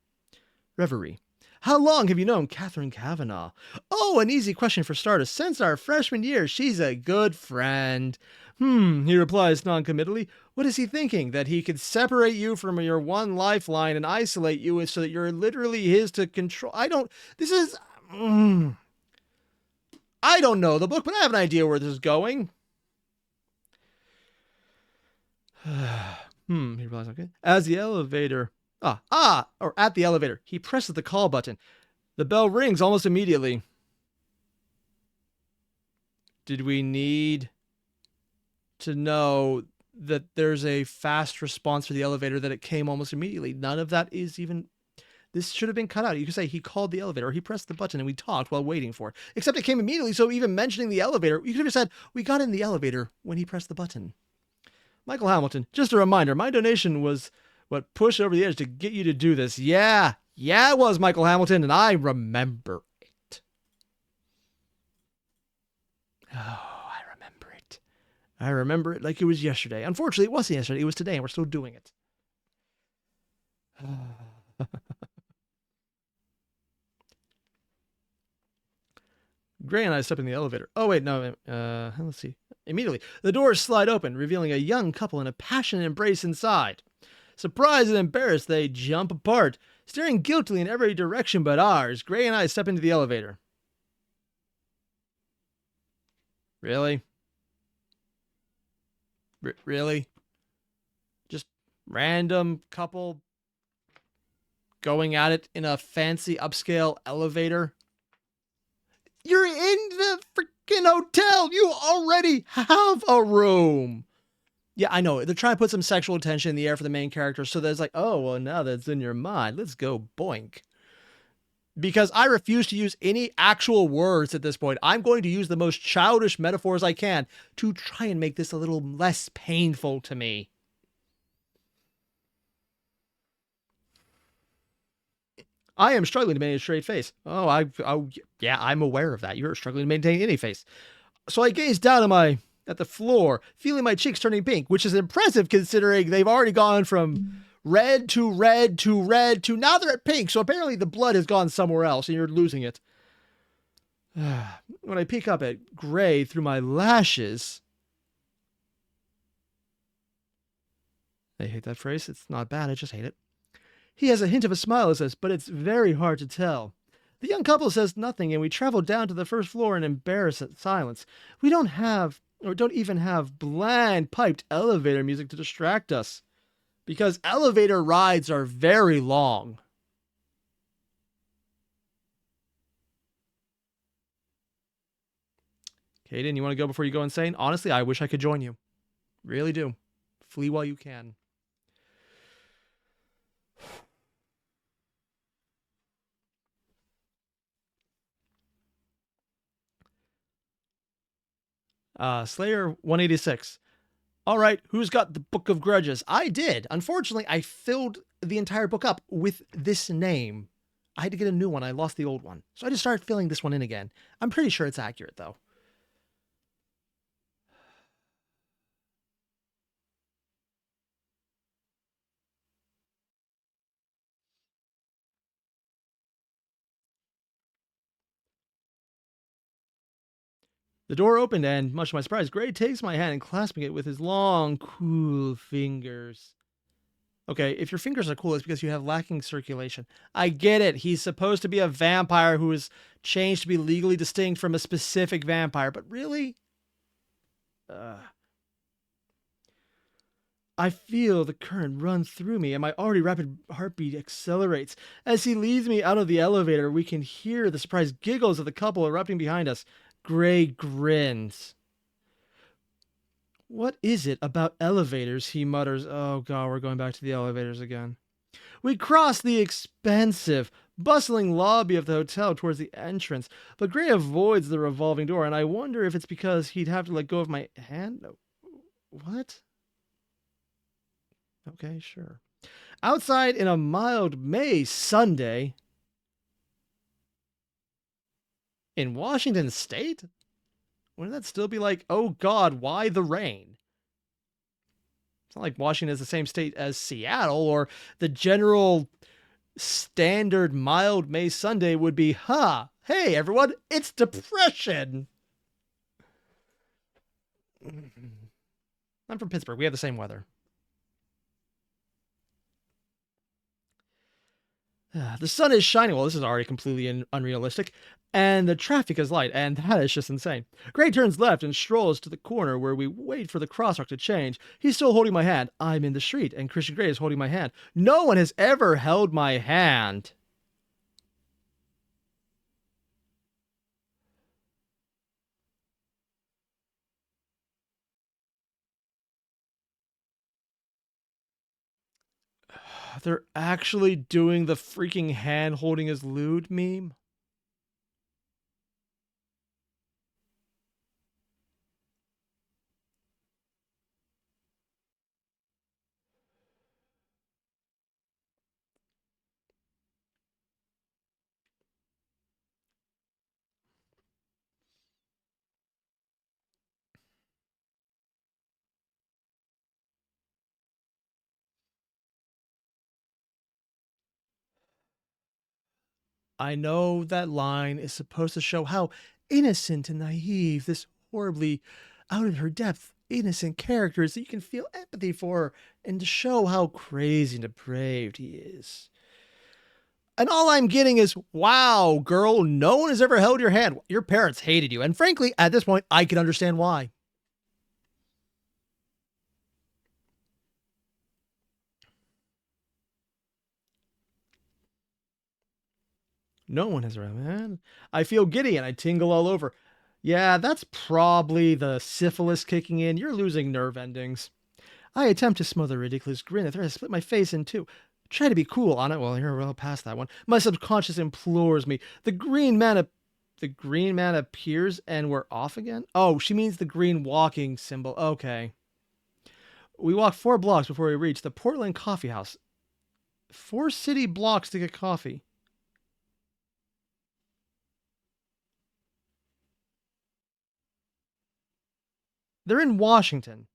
Speaker 1: How long have you known Catherine Kavanaugh? Oh, an easy question for starters. Since our freshman year, she's a good friend. He replies noncommittally. What is he thinking? That he could separate you from your one lifeline and isolate you so that you're literally his to control? This is... I don't know the book, but I have an idea where this is going. He replies, okay. As the elevator... or at the elevator, he presses the call button. The bell rings almost immediately. Did we need to know that there's a fast response for the elevator, that it came almost immediately? None of that is even... This should have been cut out. You could say he called the elevator, or he pressed the button and we talked while waiting for it. Except it came immediately, so even mentioning the elevator, you could have said, we got in the elevator when he pressed the button. Michael Hamilton, just a reminder, my donation was what pushed over the edge to get you to do this. Yeah, it was, Michael Hamilton, and I remember it. Oh, I remember it. I remember it like it was yesterday. Unfortunately, it wasn't yesterday. It was today, and we're still doing it. Gray and I step in the elevator. Oh, wait, no. Let's see. Immediately, the doors slide open, revealing a young couple in a passionate embrace inside. Surprised and embarrassed, they jump apart, staring guiltily in every direction but ours. Gray and I step into the elevator. Really? Really? Just random couple going at it in a fancy upscale elevator? You're in the freaking hotel. You already have a room. Yeah, I know. They're trying to put some sexual tension in the air for the main character. So there's like, oh, well, now that's in your mind, let's go boink. Because I refuse to use any actual words at this point. I'm going to use the most childish metaphors I can to try and make this a little less painful to me. I am struggling to maintain a straight face. Yeah, I'm aware of that. You're struggling to maintain any face. So I gaze down at the floor, feeling my cheeks turning pink, which is impressive considering they've already gone from red to red to red to now they're at pink. So apparently the blood has gone somewhere else and you're losing it. When I peek up at Gray through my lashes... I hate that phrase. It's not bad. I just hate it. He has a hint of a smile as says, but it's very hard to tell. The young couple says nothing, and we travel down to the first floor in embarrassed silence. We don't even have bland, piped elevator music to distract us. Because elevator rides are very long. Kaden, you want to go before you go insane? Honestly, I wish I could join you. Really do. Flee while you can. Slayer 186. All right, who's got the Book of Grudges? I did. Unfortunately, I filled the entire book up with this name. I had to get a new one. I lost the old one. So I just started filling this one in again. I'm pretty sure it's accurate, though. The door opened, and, much to my surprise, Gray takes my hand and clasping it with his long, cool fingers. Okay, if your fingers are cool, it's because you have lacking circulation. I get it. He's supposed to be a vampire who is changed to be legally distinct from a specific vampire, but really? I feel the current run through me, and my already rapid heartbeat accelerates. As he leads me out of the elevator, we can hear the surprised giggles of the couple erupting behind us. Gray grins. What is it about elevators, he mutters. Oh god, we're going back to the elevators again. We cross the expansive, bustling lobby of the hotel towards the entrance, but Gray avoids the revolving door, and I wonder if it's because he'd have to let go of my hand. What? Okay, sure. Outside in a mild May Sunday... in Washington State? Wouldn't that still be like, oh god, why the rain? It's not like Washington is the same state as Seattle or the general standard mild May Sunday would be, hey everyone, it's depression. I'm from Pittsburgh. We have the same weather. The sun is shining. Well, this is already completely unrealistic. And the traffic is light, and that is just insane. Gray turns left and strolls to the corner where we wait for the crosswalk to change. He's still holding my hand. I'm in the street, and Christian Grey is holding my hand. No one has ever held my hand. They're actually doing the freaking hand holding his lewd meme? I know that line is supposed to show how innocent and naive this horribly out of her depth innocent character is that you can feel empathy for and to show how crazy and depraved he is. And all I'm getting is, wow, girl, no one has ever held your hand. Your parents hated you. And frankly, at this point, I can understand why. No one has ever, man. I feel giddy and I tingle all over. Yeah, that's probably the syphilis kicking in. You're losing nerve endings. I attempt to smother a ridiculous grin that threatens to split my face in two. Try to be cool on it. Well, you're well past that one. My subconscious implores me. The green man appears and we're off again? Oh, she means the green walking symbol. Okay. We walk 4 blocks before we reach the Portland Coffee House. 4 city blocks to get coffee. They're in Washington.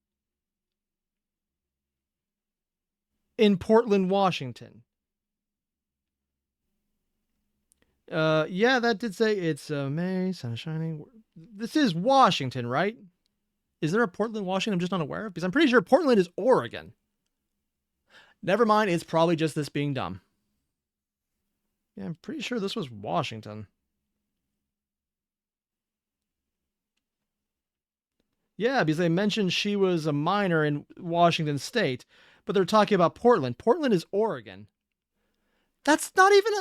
Speaker 1: In Portland, Washington. Yeah, that did say it's May, sun is shining. This is Washington, right? Is there a Portland, Washington I'm just not aware of? Because I'm pretty sure Portland is Oregon. Never mind, it's probably just this being dumb. Yeah, I'm pretty sure this was Washington. Yeah, because they mentioned she was a minor in Washington State, but they're talking about Portland. Portland is Oregon. That's not even a...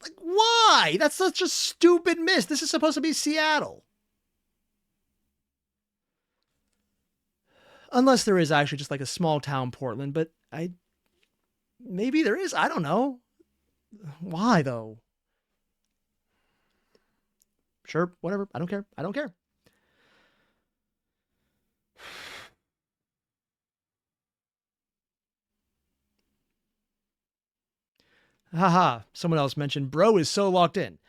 Speaker 1: Like, why? That's such a stupid miss. This is supposed to be Seattle. Unless there is actually just like a small town Portland, but maybe there is. I don't know. Why, though? Sure, whatever. I don't care. I don't care. Haha, someone else mentioned bro is so locked in.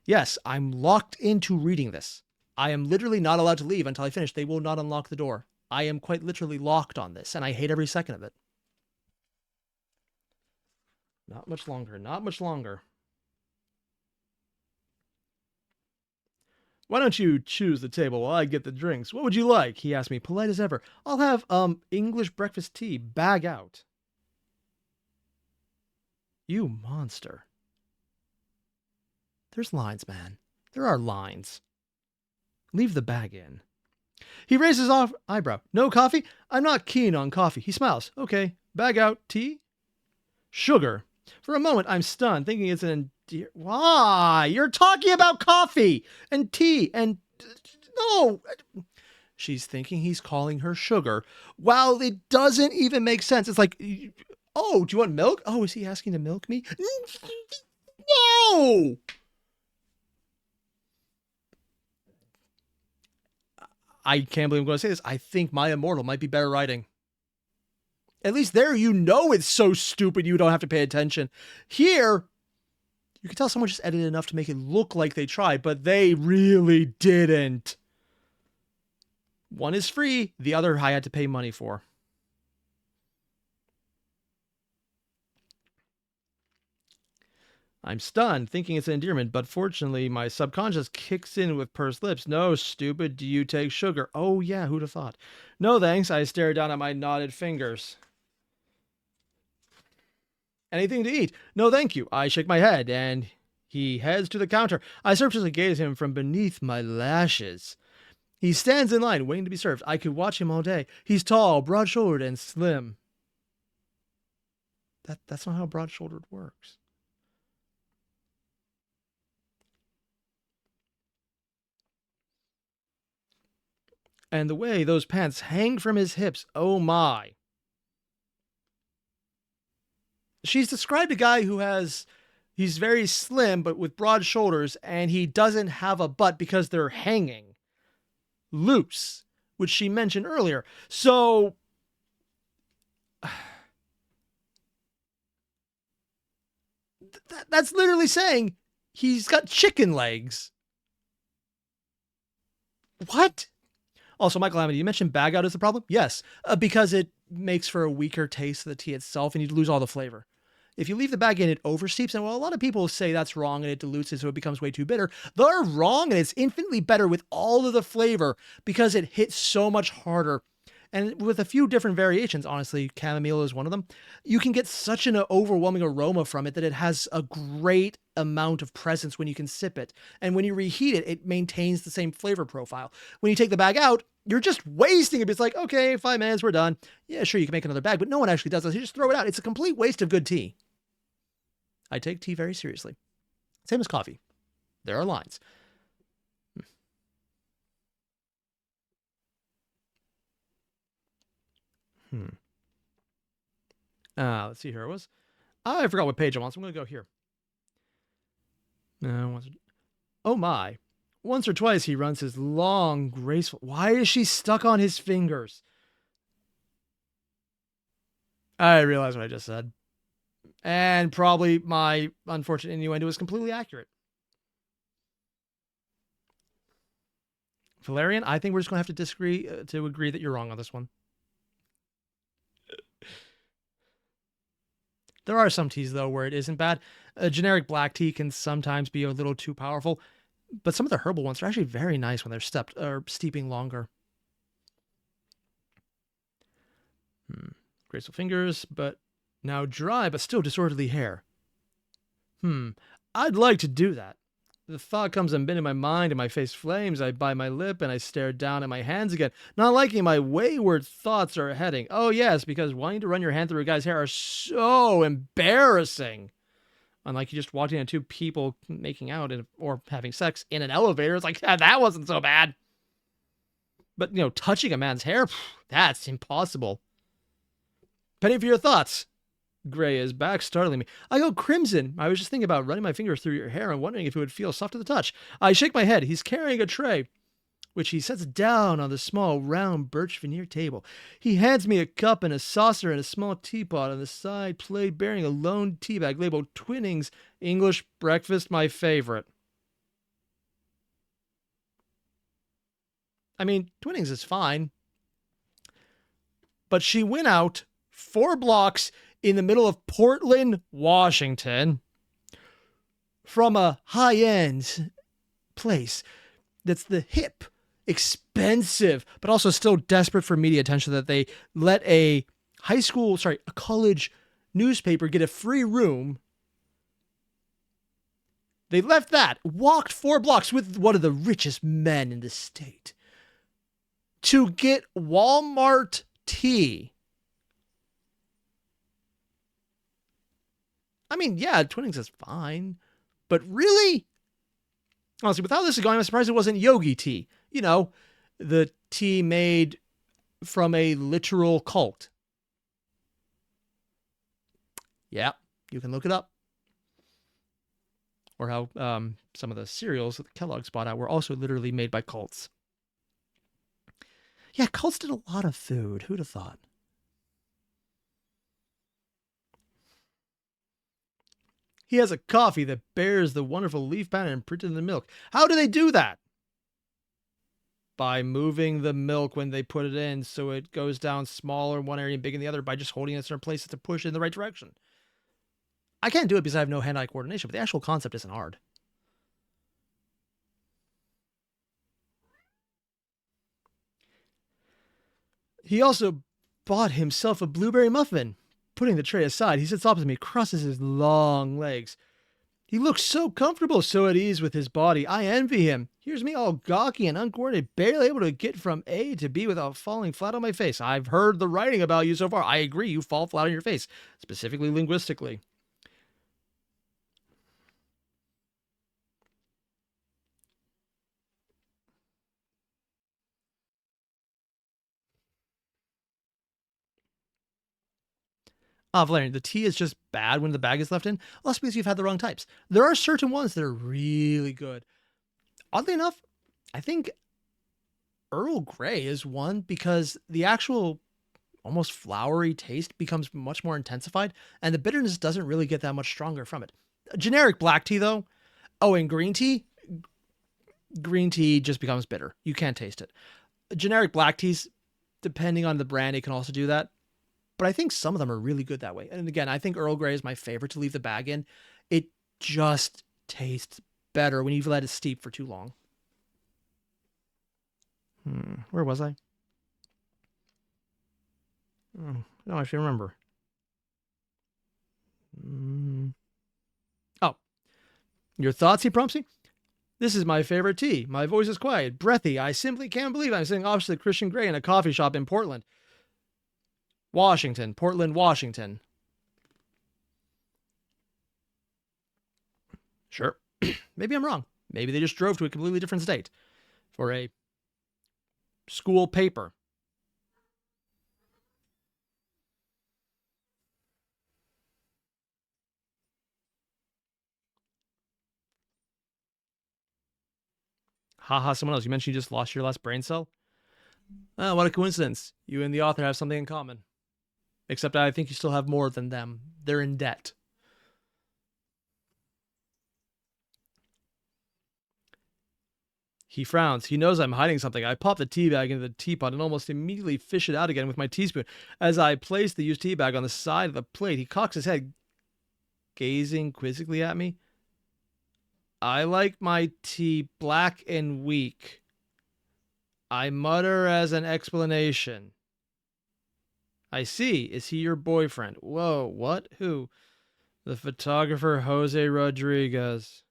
Speaker 1: Yes, I'm locked into reading this. I am literally not allowed to leave until I finish. They will not unlock the door. I am quite literally locked on this, and I hate every second of it. Not much longer. Not much longer. Why don't you choose the table while I get the drinks? What would you like? He asked me, polite as ever. I'll have, English breakfast tea. Bag out. You monster. There's lines, man. There are lines. Leave the bag in. He raises off eyebrow. No coffee? I'm not keen on coffee. He smiles. Okay. Bag out. Tea? Sugar. For a moment, I'm stunned, thinking it's an why? You're talking about coffee and tea and... No! She's thinking he's calling her sugar. Wow, it doesn't even make sense. It's like, oh, do you want milk? Oh, is he asking to milk me? No! I can't believe I'm going to say this. I think My Immortal might be better writing. At least there, you know it's so stupid you don't have to pay attention. Here, you can tell someone just edited enough to make it look like they tried, but they really didn't. One is free, the other I had to pay money for. I'm stunned, thinking it's an endearment, but fortunately my subconscious kicks in with pursed lips. No, stupid, do you take sugar? Oh yeah, who'd have thought? No thanks, I stare down at my knotted fingers. Anything to eat? No thank you. I shake my head, and he heads to the counter. I surreptitiously gaze at him from beneath my lashes. He stands in line, waiting to be served. I could watch him all day. He's tall, broad-shouldered, and slim. That's not how broad-shouldered works. And the way those pants hang from his hips, oh my. She's described a guy who he's very slim, but with broad shoulders, and he doesn't have a butt because they're hanging loose, which she mentioned earlier. So, that's literally saying he's got chicken legs. What? Also, Michael Amity, you mentioned bag out as the problem? Yes, because it makes for a weaker taste of the tea itself, and you lose all the flavor. If you leave the bag in, it oversteeps, and while a lot of people say that's wrong and it dilutes it so it becomes way too bitter, they're wrong, and it's infinitely better with all of the flavor because it hits so much harder. And with a few different variations, honestly, chamomile is one of them, you can get such an overwhelming aroma from it that it has a great amount of presence when you can sip it. And when you reheat it, it maintains the same flavor profile. When you take the bag out, you're just wasting it. It's like, okay, 5 minutes, we're done. Yeah, sure, you can make another bag, but no one actually does this. You just throw it out. It's a complete waste of good tea. I take tea very seriously. Same as coffee. There are lines. Let's see here. I forgot what page I'm on, so I'm going to go here. Oh my. Once or twice he runs his long, graceful... Why is she stuck on his fingers? I realize what I just said. And probably my unfortunate innuendo is completely accurate. Valerian, I think we're just going to have to disagree to agree that you're wrong on this one. There are some teas, though, where it isn't bad. A generic black tea can sometimes be a little too powerful, but some of the herbal ones are actually very nice when they're steeping longer. Graceful fingers, but now dry, but still disorderly hair. I'd like to do that. The thought comes and bit in my mind, and my face flames. I bite my lip, and I stare down at my hands again, not liking my wayward thoughts are heading. Oh, yes, because wanting to run your hand through a guy's hair are so embarrassing. Unlike you just walking into two people making out or having sex in an elevator. It's like, that wasn't so bad. But, touching a man's hair, that's impossible. Penny for your thoughts. Gray is back, startling me. I go crimson. I was just thinking about running my fingers through your hair and wondering if it would feel soft to the touch. I shake my head. He's carrying a tray, which he sets down on the small, round birch veneer table. He hands me a cup and a saucer and a small teapot on the side plate bearing a lone tea bag labeled Twinings English Breakfast, my favorite. I mean, Twinings is fine. But she went out 4 blocks in the middle of Portland, Washington, from a high-end place that's the hip, expensive, but also still desperate for media attention that they let a college newspaper get a free room. They left that, walked 4 blocks with one of the richest men in the state to get Walmart tea. I mean, yeah, Twinings is fine, but really? Honestly, with how this is going, I'm surprised it wasn't yogi tea. The tea made from a literal cult. Yeah, you can look it up. Or how some of the cereals that Kellogg's bought out were also literally made by cults. Yeah, cults did a lot of food. Who'd have thought? He has a coffee that bears the wonderful leaf pattern imprinted in the milk. How do they do that? By moving the milk when they put it in so it goes down smaller in one area and big in the other by just holding it in a certain place to push it in the right direction. I can't do it because I have no hand-eye coordination, but the actual concept isn't hard. He also bought himself a blueberry muffin. Putting the tray aside, he sits opposite me, crosses his long legs. He looks so comfortable, so at ease with his body. I envy him. Here's me all gawky and uncoordinated, barely able to get from A to B without falling flat on my face. I've heard the writing about you so far. I agree, you fall flat on your face, specifically linguistically. Valerian, the tea is just bad when the bag is left in, also because you've had the wrong types. There are certain ones that are really good. Oddly enough, I think Earl Grey is one because the actual almost flowery taste becomes much more intensified, and the bitterness doesn't really get that much stronger from it. Generic black tea, though. Oh, and green tea? Green tea just becomes bitter. You can't taste it. Generic black teas, depending on the brand, it can also do that. But I think some of them are really good that way. And again, I think Earl Grey is my favorite to leave the bag in. It just tastes better when you've let it steep for too long. Where was I? I don't actually remember. Oh. Your thoughts, he prompts me? This is my favorite tea. My voice is quiet, breathy. I simply can't believe I'm sitting opposite Christian Grey in a coffee shop in Portland. Portland, Washington. Sure. Maybe I'm wrong. Maybe they just drove to a completely different state for a school paper. Haha, someone else. You mentioned you just lost your last brain cell? Oh, what a coincidence. You and the author have something in common. Except I think you still have more than them. They're in debt. He frowns. He knows I'm hiding something. I pop the tea bag into the teapot and almost immediately fish it out again with my teaspoon. As I place the used tea bag on the side of the plate, he cocks his head, gazing quizzically at me. I like my tea black and weak. I mutter as an explanation. I see. Is he your boyfriend? Whoa, what? Who? The photographer Jose Rodriguez.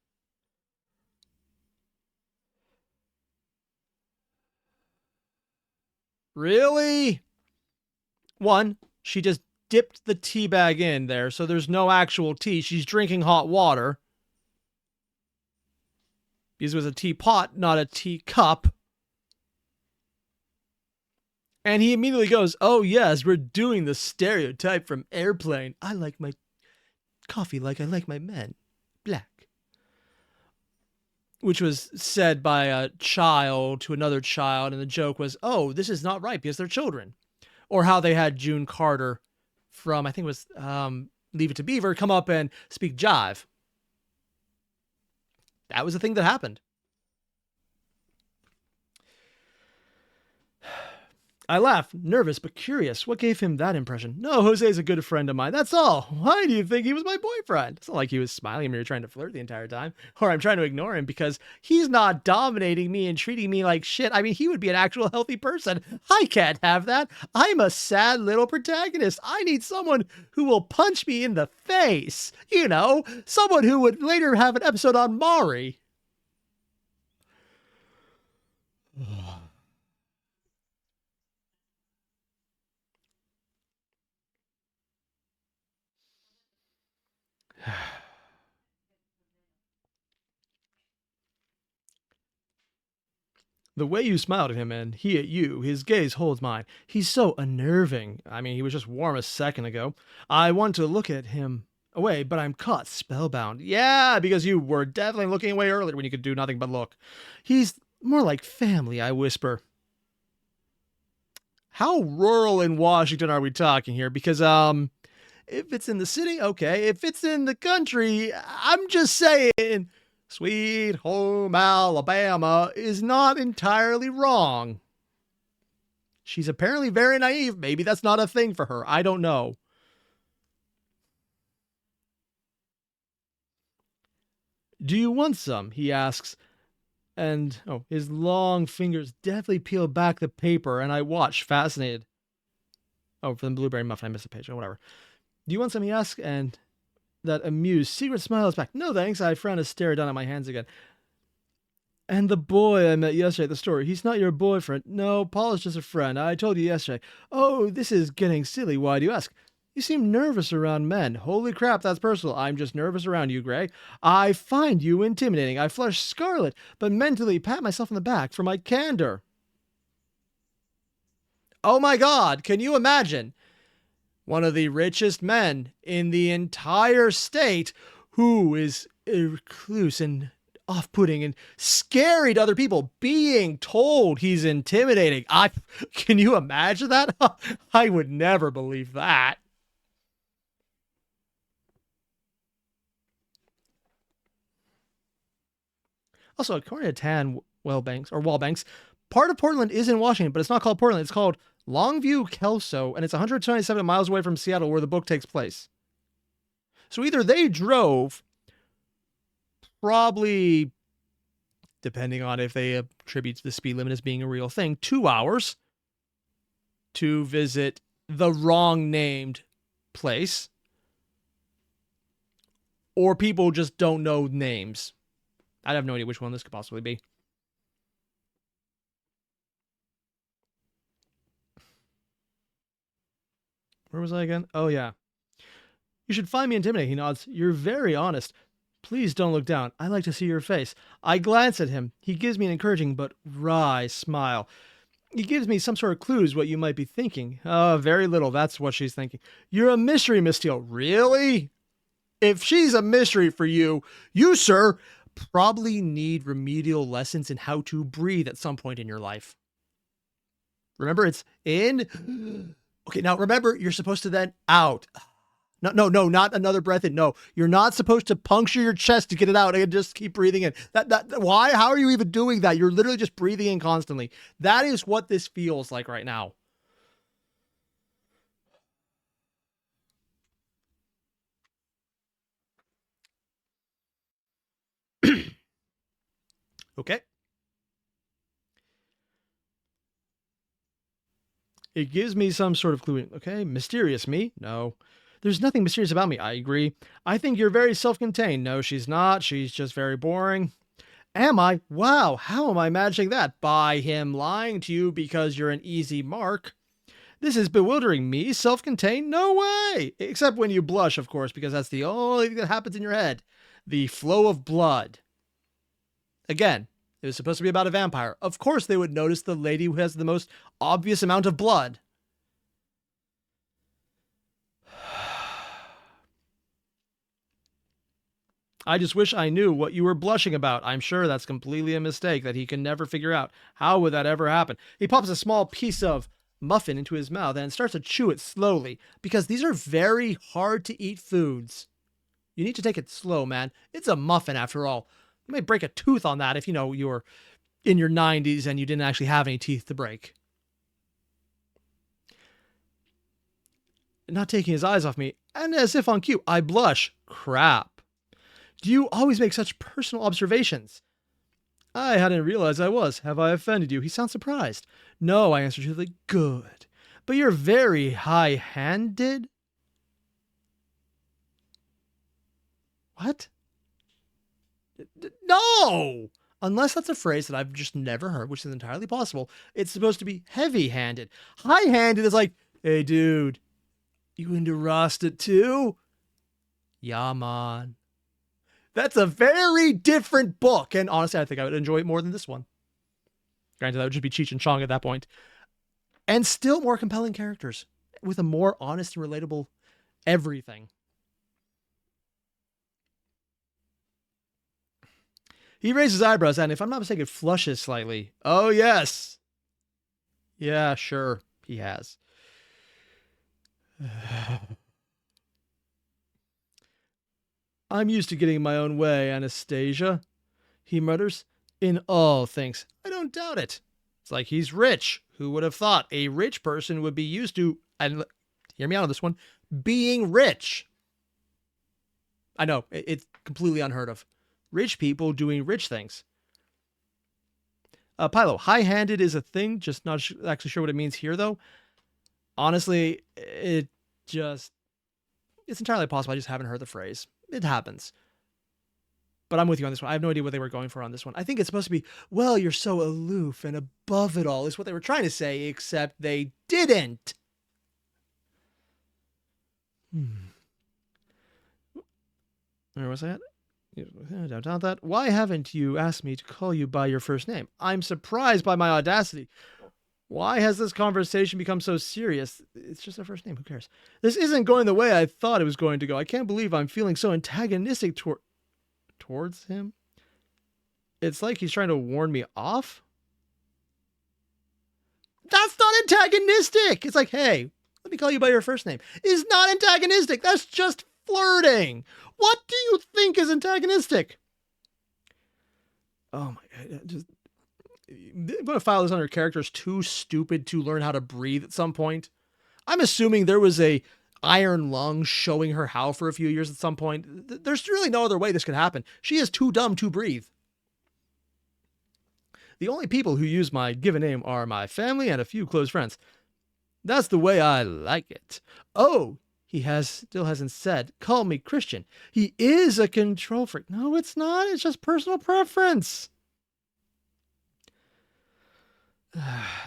Speaker 1: Really? One, she just dipped the tea bag in there, so there's no actual tea. She's drinking hot water. Because it was a teapot, not a teacup. And he immediately goes, oh yes, we're doing the stereotype from Airplane. I like my coffee like I like my men. Black. Which was said by a child to another child, and the joke was, oh, this is not right because they're children. Or how they had June Carter from, I think it was Leave It to Beaver, come up and speak jive. That was a thing that happened. I laugh, nervous but curious. What gave him that impression? No, Jose's a good friend of mine. That's all. Why do you think he was my boyfriend? It's not like he was smiling at me or trying to flirt the entire time. Or I'm trying to ignore him because he's not dominating me and treating me like shit. I mean, he would be an actual healthy person. I can't have that. I'm a sad little protagonist. I need someone who will punch me in the face. You know, someone who would later have an episode on Maury. The way you smiled at him and he at you, his gaze holds mine. He's so unnerving. I mean, he was just warm a second ago. I want to look at him away, but I'm caught spellbound. Yeah, because you were definitely looking away earlier when you could do nothing but look. He's more like family, I whisper. How rural in Washington are we talking here? Because, if it's in the city, okay. If it's in the country, I'm just saying, Sweet Home Alabama is not entirely wrong. She's apparently very naive. Maybe that's not a thing for her. I don't know. Do you want some? He asks. And, his long fingers deftly peel back the paper, and I watch, fascinated. Oh, for the blueberry muffin, I missed a page. Oh, whatever. Do you want some? He asks, and that amused secret smile is back. No, thanks. I frown and stare down at my hands again. And the boy I met yesterday at the store, he's not your boyfriend. No, Paul is just a friend. I told you yesterday. Oh, this is getting silly. Why do you ask? You seem nervous around men. Holy crap, that's personal. I'm just nervous around you, Gray. I find you intimidating. I flush scarlet, but mentally pat myself on the back for my candor. Oh my God, can you imagine? One of the richest men in the entire state who is recluse and off-putting and scary to other people, being told he's intimidating. Can you imagine that? I would never believe that. Also, according to Tan Wallbanks, part of Portland is in Washington, but it's not called Portland. It's called Longview, Kelso, and it's 127 miles away from Seattle, where the book takes place. So either they drove, probably, depending on if they attribute the speed limit as being a real thing, 2 hours to visit the wrong named place, or people just don't know names. I have no idea which one this could possibly be. Where was I again? Oh, yeah. You should find me intimidating, he nods. You're very honest. Please don't look down. I like to see your face. I glance at him. He gives me an encouraging but wry smile. He gives me some sort of clues what you might be thinking. Very little. That's what she's thinking. You're a mystery, Miss Steele. Really? If she's a mystery for you, you, sir, probably need remedial lessons in how to breathe at some point in your life. Remember, it's in. Okay, now remember, you're supposed to then out. No, not another breath in. No, you're not supposed to puncture your chest to get it out and just keep breathing in. Why? How are you even doing that? You're literally just breathing in constantly. That is what this feels like right now. Okay. It gives me some sort of clue. Okay, mysterious me? No. There's nothing mysterious about me. I agree. I think you're very self-contained. No, she's not. She's just very boring. Am I? Wow, how am I managing that? By him lying to you because you're an easy mark. This is bewildering. Me, self-contained? No way! Except when you blush, of course, because that's the only thing that happens in your head. The flow of blood. Again, it was supposed to be about a vampire. Of course they would notice the lady who has the most obvious amount of blood. I just wish I knew what you were blushing about. I'm sure that's completely a mistake that he can never figure out. How would that ever happen? He pops a small piece of muffin into his mouth and starts to chew it slowly, because these are very hard to eat foods. You need to take it slow, man. It's a muffin after all. You may break a tooth on that if you were in your 90s and you didn't actually have any teeth to break. Not taking his eyes off me, and as if on cue, I blush. Crap. Do you always make such personal observations? I hadn't realized I was. Have I offended you? He sounds surprised. No, I answer truthfully. Good. But you're very high-handed? What? No! Unless that's a phrase that I've just never heard, which is entirely possible. It's supposed to be heavy-handed. High-handed is like, hey, dude, you into Rasta too? Yeah, man. That's a very different book, and honestly, I think I would enjoy it more than this one. Granted, that would just be Cheech and Chong at that point. And still more compelling characters, with a more honest and relatable everything. He raises his eyebrows, and if I'm not mistaken, flushes slightly. Oh, yes. Yeah, sure, he has. I'm used to getting my own way, Anastasia, he mutters. In all things. I don't doubt it. It's like he's rich. Who would have thought a rich person would be used to, and hear me out on this one, being rich? I know, it's completely unheard of. rich people doing rich things. Pilo, high-handed is a thing, just not actually sure what it means here, though. Honestly, it's entirely possible I just haven't heard the phrase. It happens. But I'm with you on this one. I have no idea what they were going for on this one. I think it's supposed to be, well, you're so aloof and above it all, is what they were trying to say, except they didn't. Where was I at? Doubt that. Why haven't you asked me to call you by your first name? I'm surprised by my audacity. Why has this conversation become so serious? It's just our first name. Who cares? This isn't going the way I thought it was going to go. I can't believe I'm feeling so antagonistic towards him. It's like he's trying to warn me off. That's not antagonistic. It's like, hey, let me call you by your first name. It's not antagonistic. That's just flirting. What do you think is antagonistic? Oh my God. I'm going to file this under characters too stupid to learn how to breathe at some point. I'm assuming there was a iron lung showing her how for a few years at some point. There's really no other way this could happen. She is too dumb to breathe. The only people who use my given name are my family and a few close friends. That's the way I like it. Oh, he still hasn't said, call me Christian. He is a control freak. No, it's not. It's just personal preference.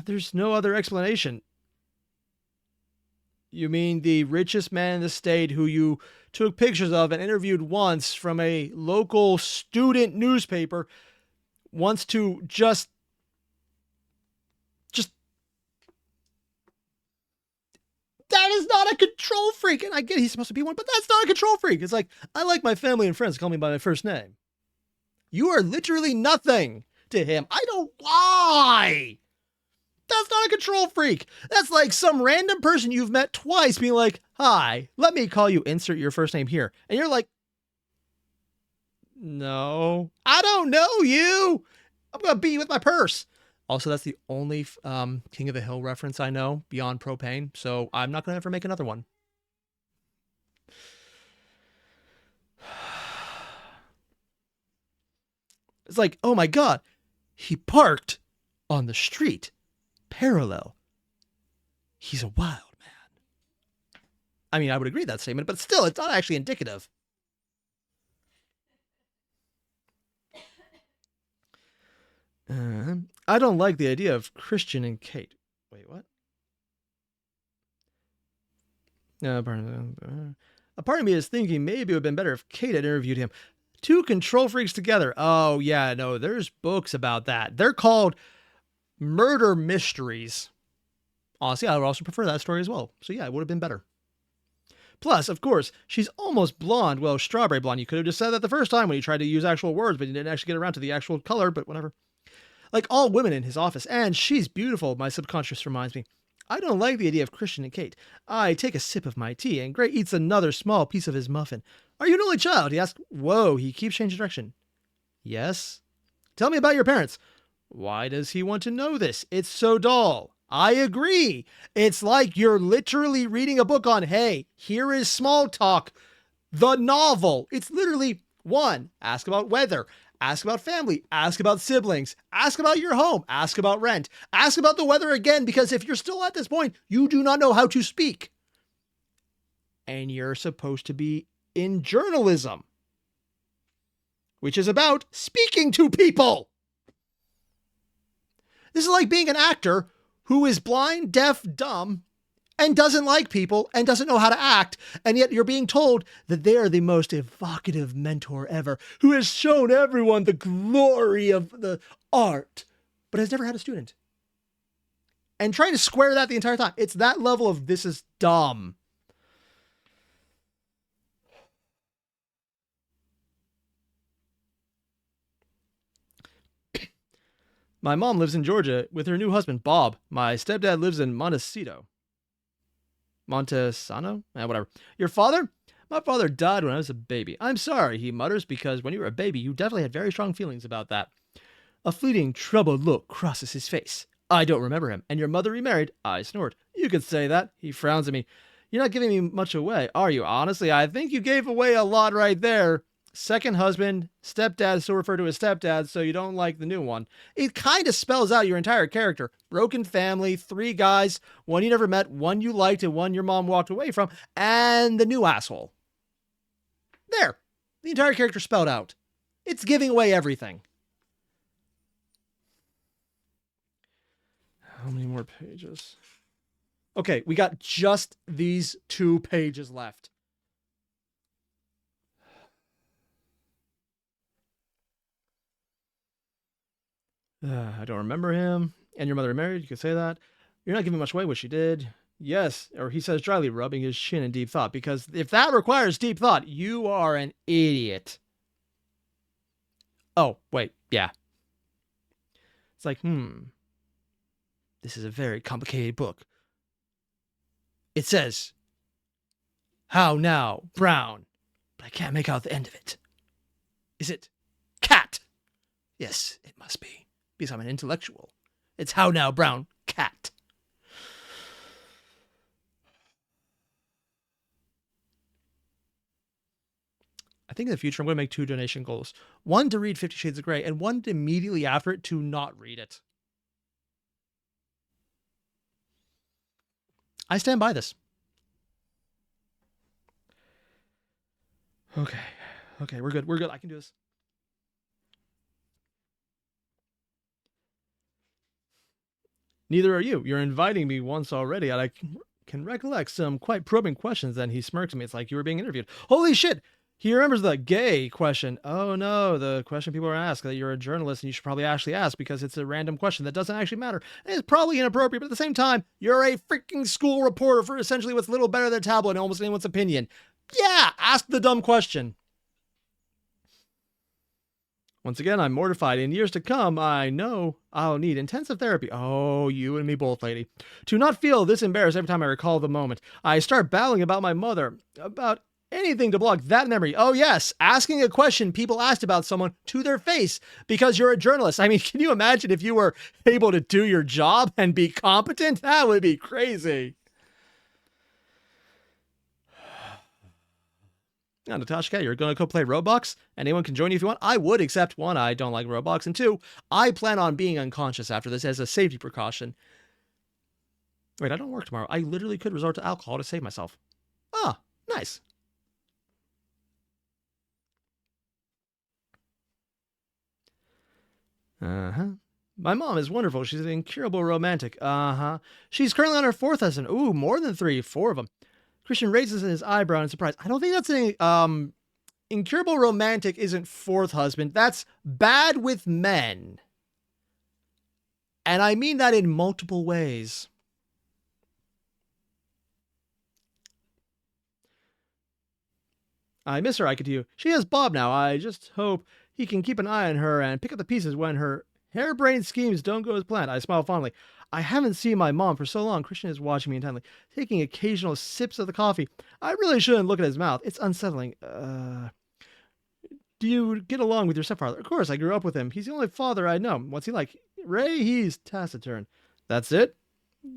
Speaker 1: There's no other explanation. You mean the richest man in the state who you took pictures of and interviewed once from a local student newspaper wants to just that is not a control freak. And I get he's supposed to be one, but that's not a control freak. It's like, I like my family and friends to call me by my first name. You are literally nothing to him. I don't lie. That's not a control freak. That's like some random person you've met twice being like, hi, let me call you, insert your first name here. And you're like, no, I don't know you. I'm going to beat you with my purse. Also, that's the only King of the Hill reference I know beyond propane. So I'm not going to ever make another one. It's like, oh my God, he parked on the street. Parallel. He's a wild man. I mean, I would agree with that statement, but still, it's not actually indicative. I don't like the idea of Christian and Kate. Wait, what? A part of me is thinking maybe it would have been better if Kate had interviewed him. Two control freaks together. Oh, yeah, no, there's books about that. They're called murder mysteries. Honestly, I would also prefer that story as well. So yeah, it would have been better. Plus, of course, she's almost blonde. Well, strawberry blonde. You could have just said that the first time when you tried to use actual words, but you didn't actually get around to the actual color, but whatever. Like all women in his office. And she's beautiful, my subconscious reminds me. I don't like the idea of Christian and Kate. I take a sip of my tea, and Gray eats another small piece of his muffin. Are you an only child? He asks. Whoa, he keeps changing direction. Yes. Tell me about your parents. Why does he want to know this? It's so dull. I agree. It's like you're literally reading a book on, hey, here is Small Talk, the novel. It's literally 1, ask about weather, ask about family, ask about siblings, ask about your home, ask about rent, ask about the weather again, because if you're still at this point, you do not know how to speak. And you're supposed to be in journalism, which is about speaking to people. This is like being an actor who is blind, deaf, dumb, and doesn't like people and doesn't know how to act. And yet you're being told that they are the most evocative mentor ever, who has shown everyone the glory of the art, but has never had a student. And trying to square that the entire time. It's that level of this is dumb. My mom lives in Georgia with her new husband, Bob. My stepdad lives in Montecito. Montesano? Whatever. Your father? My father died when I was a baby. I'm sorry, he mutters, because when you were a baby, you definitely had very strong feelings about that. A fleeting, troubled look crosses his face. I don't remember him. And your mother remarried? I snort. You could say that. He frowns at me. You're not giving me much away, are you? Honestly, I think you gave away a lot right there. second husband, stepdad, still referred to as stepdad, so you don't like the new one. It kind of spells out your entire character. Broken family, 3 guys, one you never met, one you liked, and one your mom walked away from, and the new asshole. There. The entire character spelled out. It's giving away everything. How many more pages? Okay, we got just these 2 pages left. I don't remember him. And your mother married, you could say that. You're not giving much away what she did. Yes, or he says dryly, rubbing his chin in deep thought, because if that requires deep thought, you are an idiot. Oh, wait, yeah. It's like, this is a very complicated book. It says, how now, Brown, but I can't make out the end of it. Is it cat? Yes, it must be, because I'm an intellectual. It's how now, Brown, cat. I think in the future I'm going to make 2 donation goals. One to read 50 Shades of Grey, and one to immediately after it to not read it. I stand by this. Okay, we're good. I can do this. Neither are you. You're inviting me once already, and I can recollect some quite probing questions. Then he smirks at me. It's like you were being interviewed. Holy shit! He remembers the gay question. Oh no, the question people are asked, that you're a journalist and you should probably actually ask because it's a random question that doesn't actually matter. And it's probably inappropriate, but at the same time, you're a freaking school reporter for essentially what's little better than a tabloid and almost anyone's opinion. Yeah, ask the dumb question. Once again, I'm mortified. In years to come, I know I'll need intensive therapy. Oh, you and me both, lady. To not feel this embarrassed every time I recall the moment. I start babbling about my mother, about anything to block that memory. Oh yes, asking a question people asked about someone to their face because you're a journalist. I mean, can you imagine if you were able to do your job and be competent? That would be crazy. Now, Natasha, you're going to go play Roblox? Anyone can join you if you want. I would, except 1, I don't like Roblox, and 2, I plan on being unconscious after this as a safety precaution. Wait, I don't work tomorrow. I literally could resort to alcohol to save myself. Ah, nice. My mom is wonderful. She's an incurable romantic. She's currently on her 4th husband. Ooh, more than 3, 4 of them. Christian raises his eyebrow in surprise. I don't think that's an incurable romantic isn't 4th husband. That's bad with men. And I mean that in multiple ways. I miss her, I could do. She has Bob now. I just hope he can keep an eye on her and pick up the pieces when her harebrained schemes don't go as planned. I smile fondly. I haven't seen my mom for so long. Christian is watching me intently, taking occasional sips of the coffee. I really shouldn't look at his mouth. It's unsettling. Do you get along with your stepfather? Of course, I grew up with him. He's the only father I know. What's he like? Ray, he's taciturn. That's it?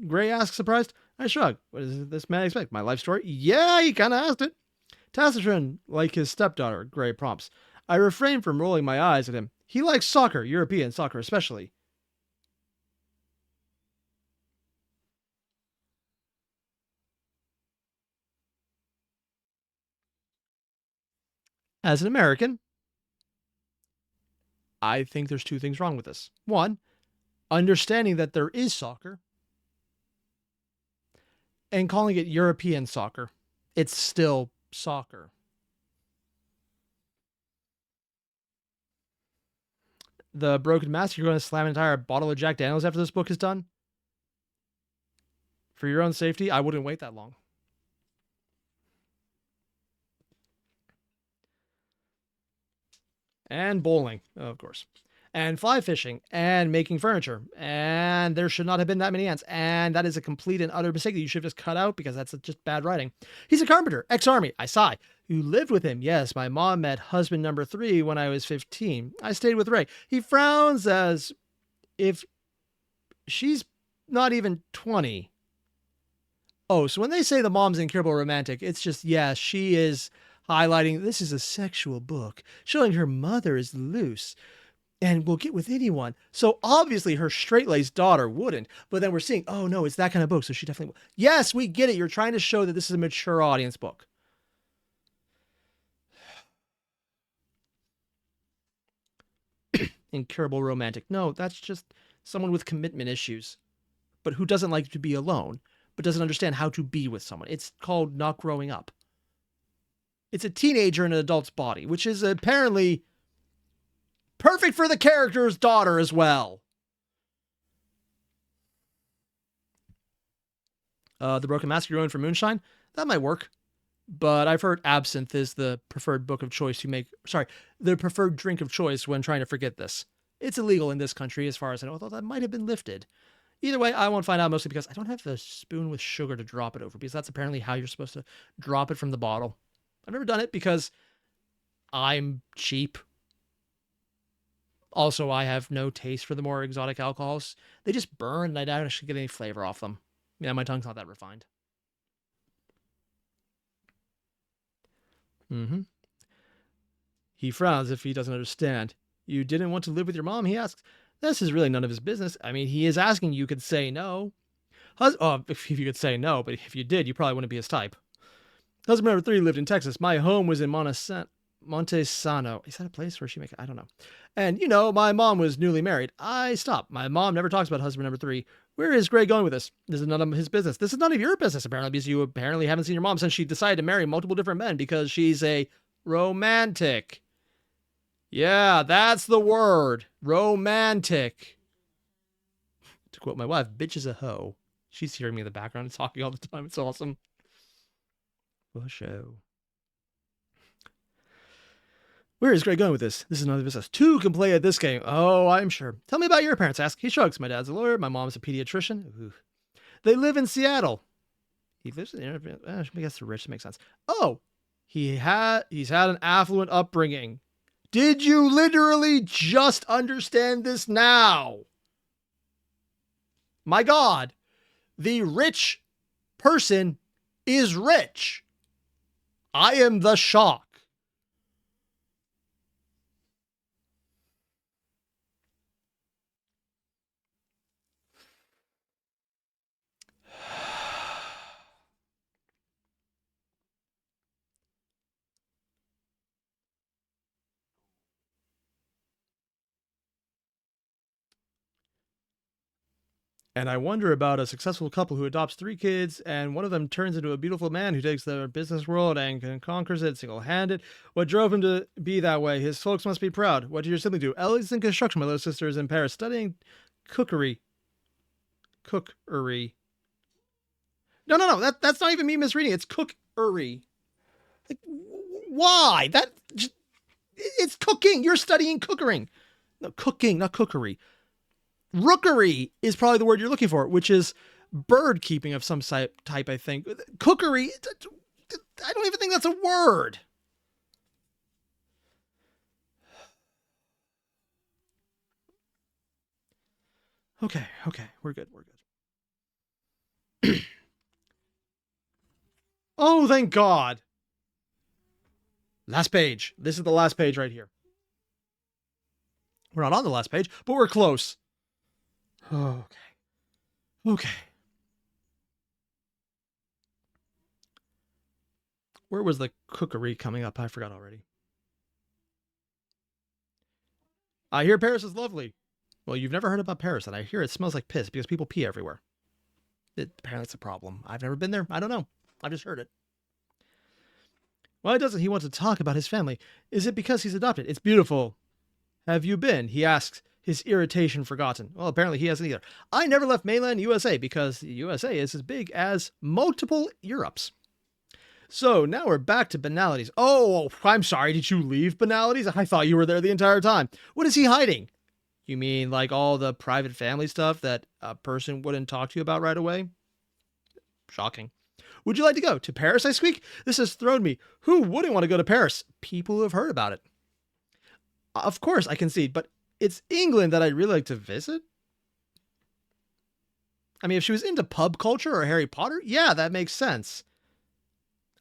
Speaker 1: Gray asks, surprised. I shrug. What does this man expect? My life story? Yeah, he kind of asked it. Taciturn, like his stepdaughter, Gray prompts. I refrain from rolling my eyes at him. He likes soccer, European soccer especially. As an American, I think there's 2 things wrong with this. 1, understanding that there is soccer and calling it European soccer. It's still soccer. The Broken Mask, you're going to slam an entire bottle of Jack Daniels after this book is done? For your own safety, I wouldn't wait that long. And bowling, of course. And fly fishing, and making furniture. And there should not have been that many ants. And that is a complete and utter mistake that you should have just cut out because that's just bad writing. He's a carpenter, ex-army, I sigh. You lived with him. Yes, my mom met husband number 3 when I was 15. I stayed with Ray. He frowns as if she's not even 20. Oh, so when they say the mom's incurable romantic, it's just, yeah, she is highlighting this is a sexual book, showing her mother is loose and will get with anyone. So obviously her straight-laced daughter wouldn't. But then we're seeing, oh no, it's that kind of book, so she definitely will. Yes, we get it. You're trying to show that this is a mature audience book. Incurable romantic. No, that's just someone with commitment issues, but who doesn't like to be alone, but doesn't understand how to be with someone. It's called not growing up. It's a teenager in an adult's body, which is apparently perfect for the character's daughter as well. The Broken Mask you're going for Moonshine? That might work. But I've heard absinthe is the preferred book of choice to make... Sorry, the preferred drink of choice when trying to forget this. It's illegal in this country as far as I know, although that might have been lifted. Either way, I won't find out, mostly because I don't have the spoon with sugar to drop it over, because that's apparently how you're supposed to drop it from the bottle. I've never done it because I'm cheap. Also, I have no taste for the more exotic alcohols. They just burn and I don't actually get any flavor off them. Yeah, my tongue's not that refined. He frowns if he doesn't understand. You didn't want to live with your mom, he asks. This is really none of his business. I mean, he is asking you could say no. If you could say no, but if you did, you probably wouldn't be his type. Husband number 3 lived in Texas. My home was in Montesano. Is that a place where she makes... I don't know. And, you know, my mom was newly married. I stopped. My mom never talks about husband number 3. Where is Gray going with this? This is none of his business. This is none of your business, apparently, because you apparently haven't seen your mom since she decided to marry multiple different men because she's a romantic. Yeah, that's the word. Romantic. To quote my wife, bitch is a hoe. She's hearing me in the background and talking all the time. It's awesome. For show. Where is Greg going with this? This is none of his business. 2 can play at this game. Oh, I'm sure. Tell me about your parents, ask. He shrugs. My dad's a lawyer. My mom's a pediatrician. Ooh. They live in Seattle. He lives in... I guess they're rich. That makes sense. Oh, he's had an affluent upbringing. Did you literally just understand this now? My God. The rich person is rich. I am the shock. And I wonder about a successful couple who adopts 3 kids, and one of them turns into a beautiful man who takes the business world and conquers it single-handed. What drove him to be that way? His folks must be proud. What did your sibling do? Ellie's in construction. My little sister is in Paris studying cookery. Cookery. No. That's not even me misreading. It's cookery. Like, why? It's cooking. You're studying cooking. No, cooking, not cookery. Rookery is probably the word you're looking for, which is bird keeping of some type, I think. Cookery, I don't even think that's a word. Okay, we're good. Oh, thank God. Last page. This is the last page right here. We're not on the last page, but we're close. Okay. Where was the cookery coming up? I forgot already. I hear Paris is lovely. Well, you've never heard about Paris, and I hear it smells like piss because people pee everywhere. Apparently it's a problem. I've never been there. I don't know. I've just heard it. Why doesn't he want to talk about his family? Is it because he's adopted? It's beautiful. Have you been? He asks, his irritation forgotten. Well, apparently he hasn't either. I never left mainland USA because the USA is as big as multiple Europes. So now we're back to banalities. Oh, I'm sorry. Did you leave banalities? I thought you were there the entire time. What is he hiding? You mean like all the private family stuff that a person wouldn't talk to you about right away? Shocking. Would you like to go to Paris, I squeak? This has thrown me. Who wouldn't want to go to Paris? People who have heard about it. Of course, I concede, but it's England that I'd really like to visit. I mean, if she was into pub culture or Harry Potter, yeah, that makes sense.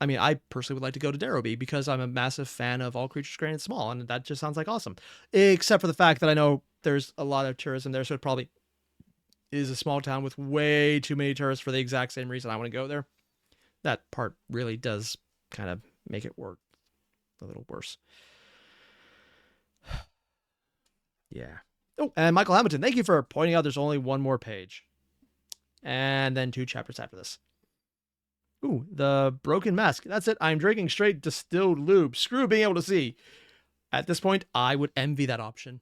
Speaker 1: I mean, I personally would like to go to Darrowby because I'm a massive fan of All Creatures Great and Small, and that just sounds like awesome. Except for the fact that I know there's a lot of tourism there, so it probably is a small town with way too many tourists for the exact same reason I want to go there. That part really does kind of make it work a little worse. Yeah. Oh, and Michael Hamilton, thank you for pointing out there's only one more page. And then 2 chapters after this. Ooh, the broken mask. That's it. I'm drinking straight distilled lube. Screw being able to see. At this point, I would envy that option.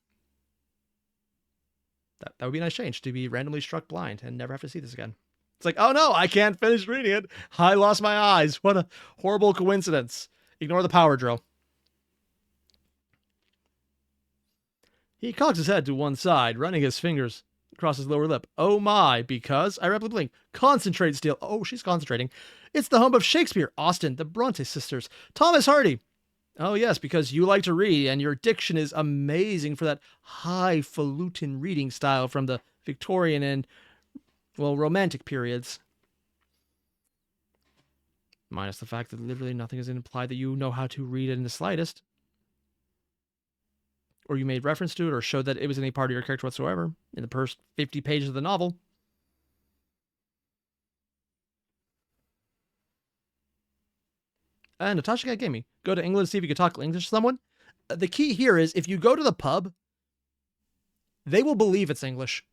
Speaker 1: That would be a nice change, to be randomly struck blind and never have to see this again. It's like, oh no, I can't finish reading it. I lost my eyes. What a horrible coincidence. Ignore the power drill. He cocks his head to one side, running his fingers across his lower lip. Oh my, because I rapidly blink. Concentrate, Steele. Oh, she's concentrating. It's the home of Shakespeare, Austen, the Bronte sisters, Thomas Hardy. Oh yes, because you like to read, and your diction is amazing for that highfalutin reading style from the Victorian and, well, Romantic periods. Minus the fact that literally nothing is implied that you know how to read it in the slightest. Or you made reference to it, or showed that it was any part of your character whatsoever in the first 50 pages of the novel. And Natasha got gaming. Go to England to see if you can talk English to someone. The key here is if you go to the pub, they will believe it's English.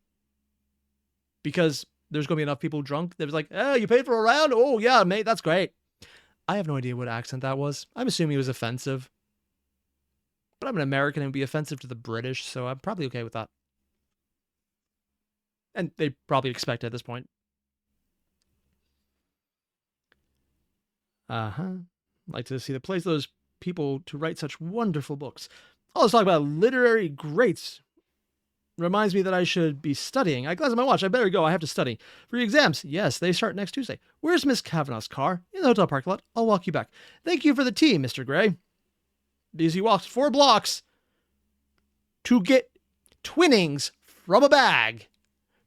Speaker 1: Because there's going to be enough people drunk. They're like, oh, you paid for a round? Oh, yeah, mate, that's great. I have no idea what accent that was. I'm assuming it was offensive. But I'm an American and it would be offensive to the British, so I'm probably okay with that. And they probably expect it at this point. Like to see the place of those people to write such wonderful books. Let's talk about literary greats. Reminds me that I should be studying. I glanced at my watch. I better go. I have to study. For your exams, yes, they start next Tuesday. Where's Miss Kavanaugh's car? In the hotel parking lot. I'll walk you back. Thank you for the tea, Mr. Gray. Because he walked 4 blocks to get Twinnings from a bag.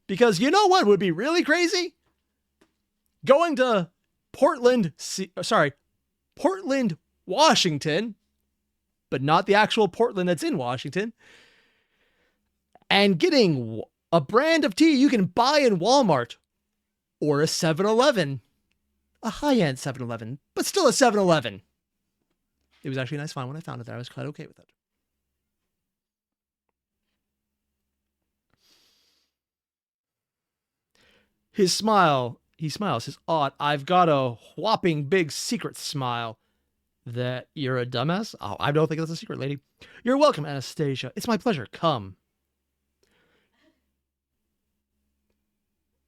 Speaker 1: Because you know what would be really crazy? Going to Portland, Washington, but not the actual Portland that's in Washington, and getting a brand of tea you can buy in Walmart or a 7-Eleven. A high-end 7-Eleven, but still a 7-Eleven. It was actually a nice find when I found it there. I was quite okay with it. His smile, he smiles, his odd, I've got a whopping big secret smile. That you're a dumbass? Oh, I don't think that's a secret, lady. You're welcome, Anastasia. It's my pleasure. Come.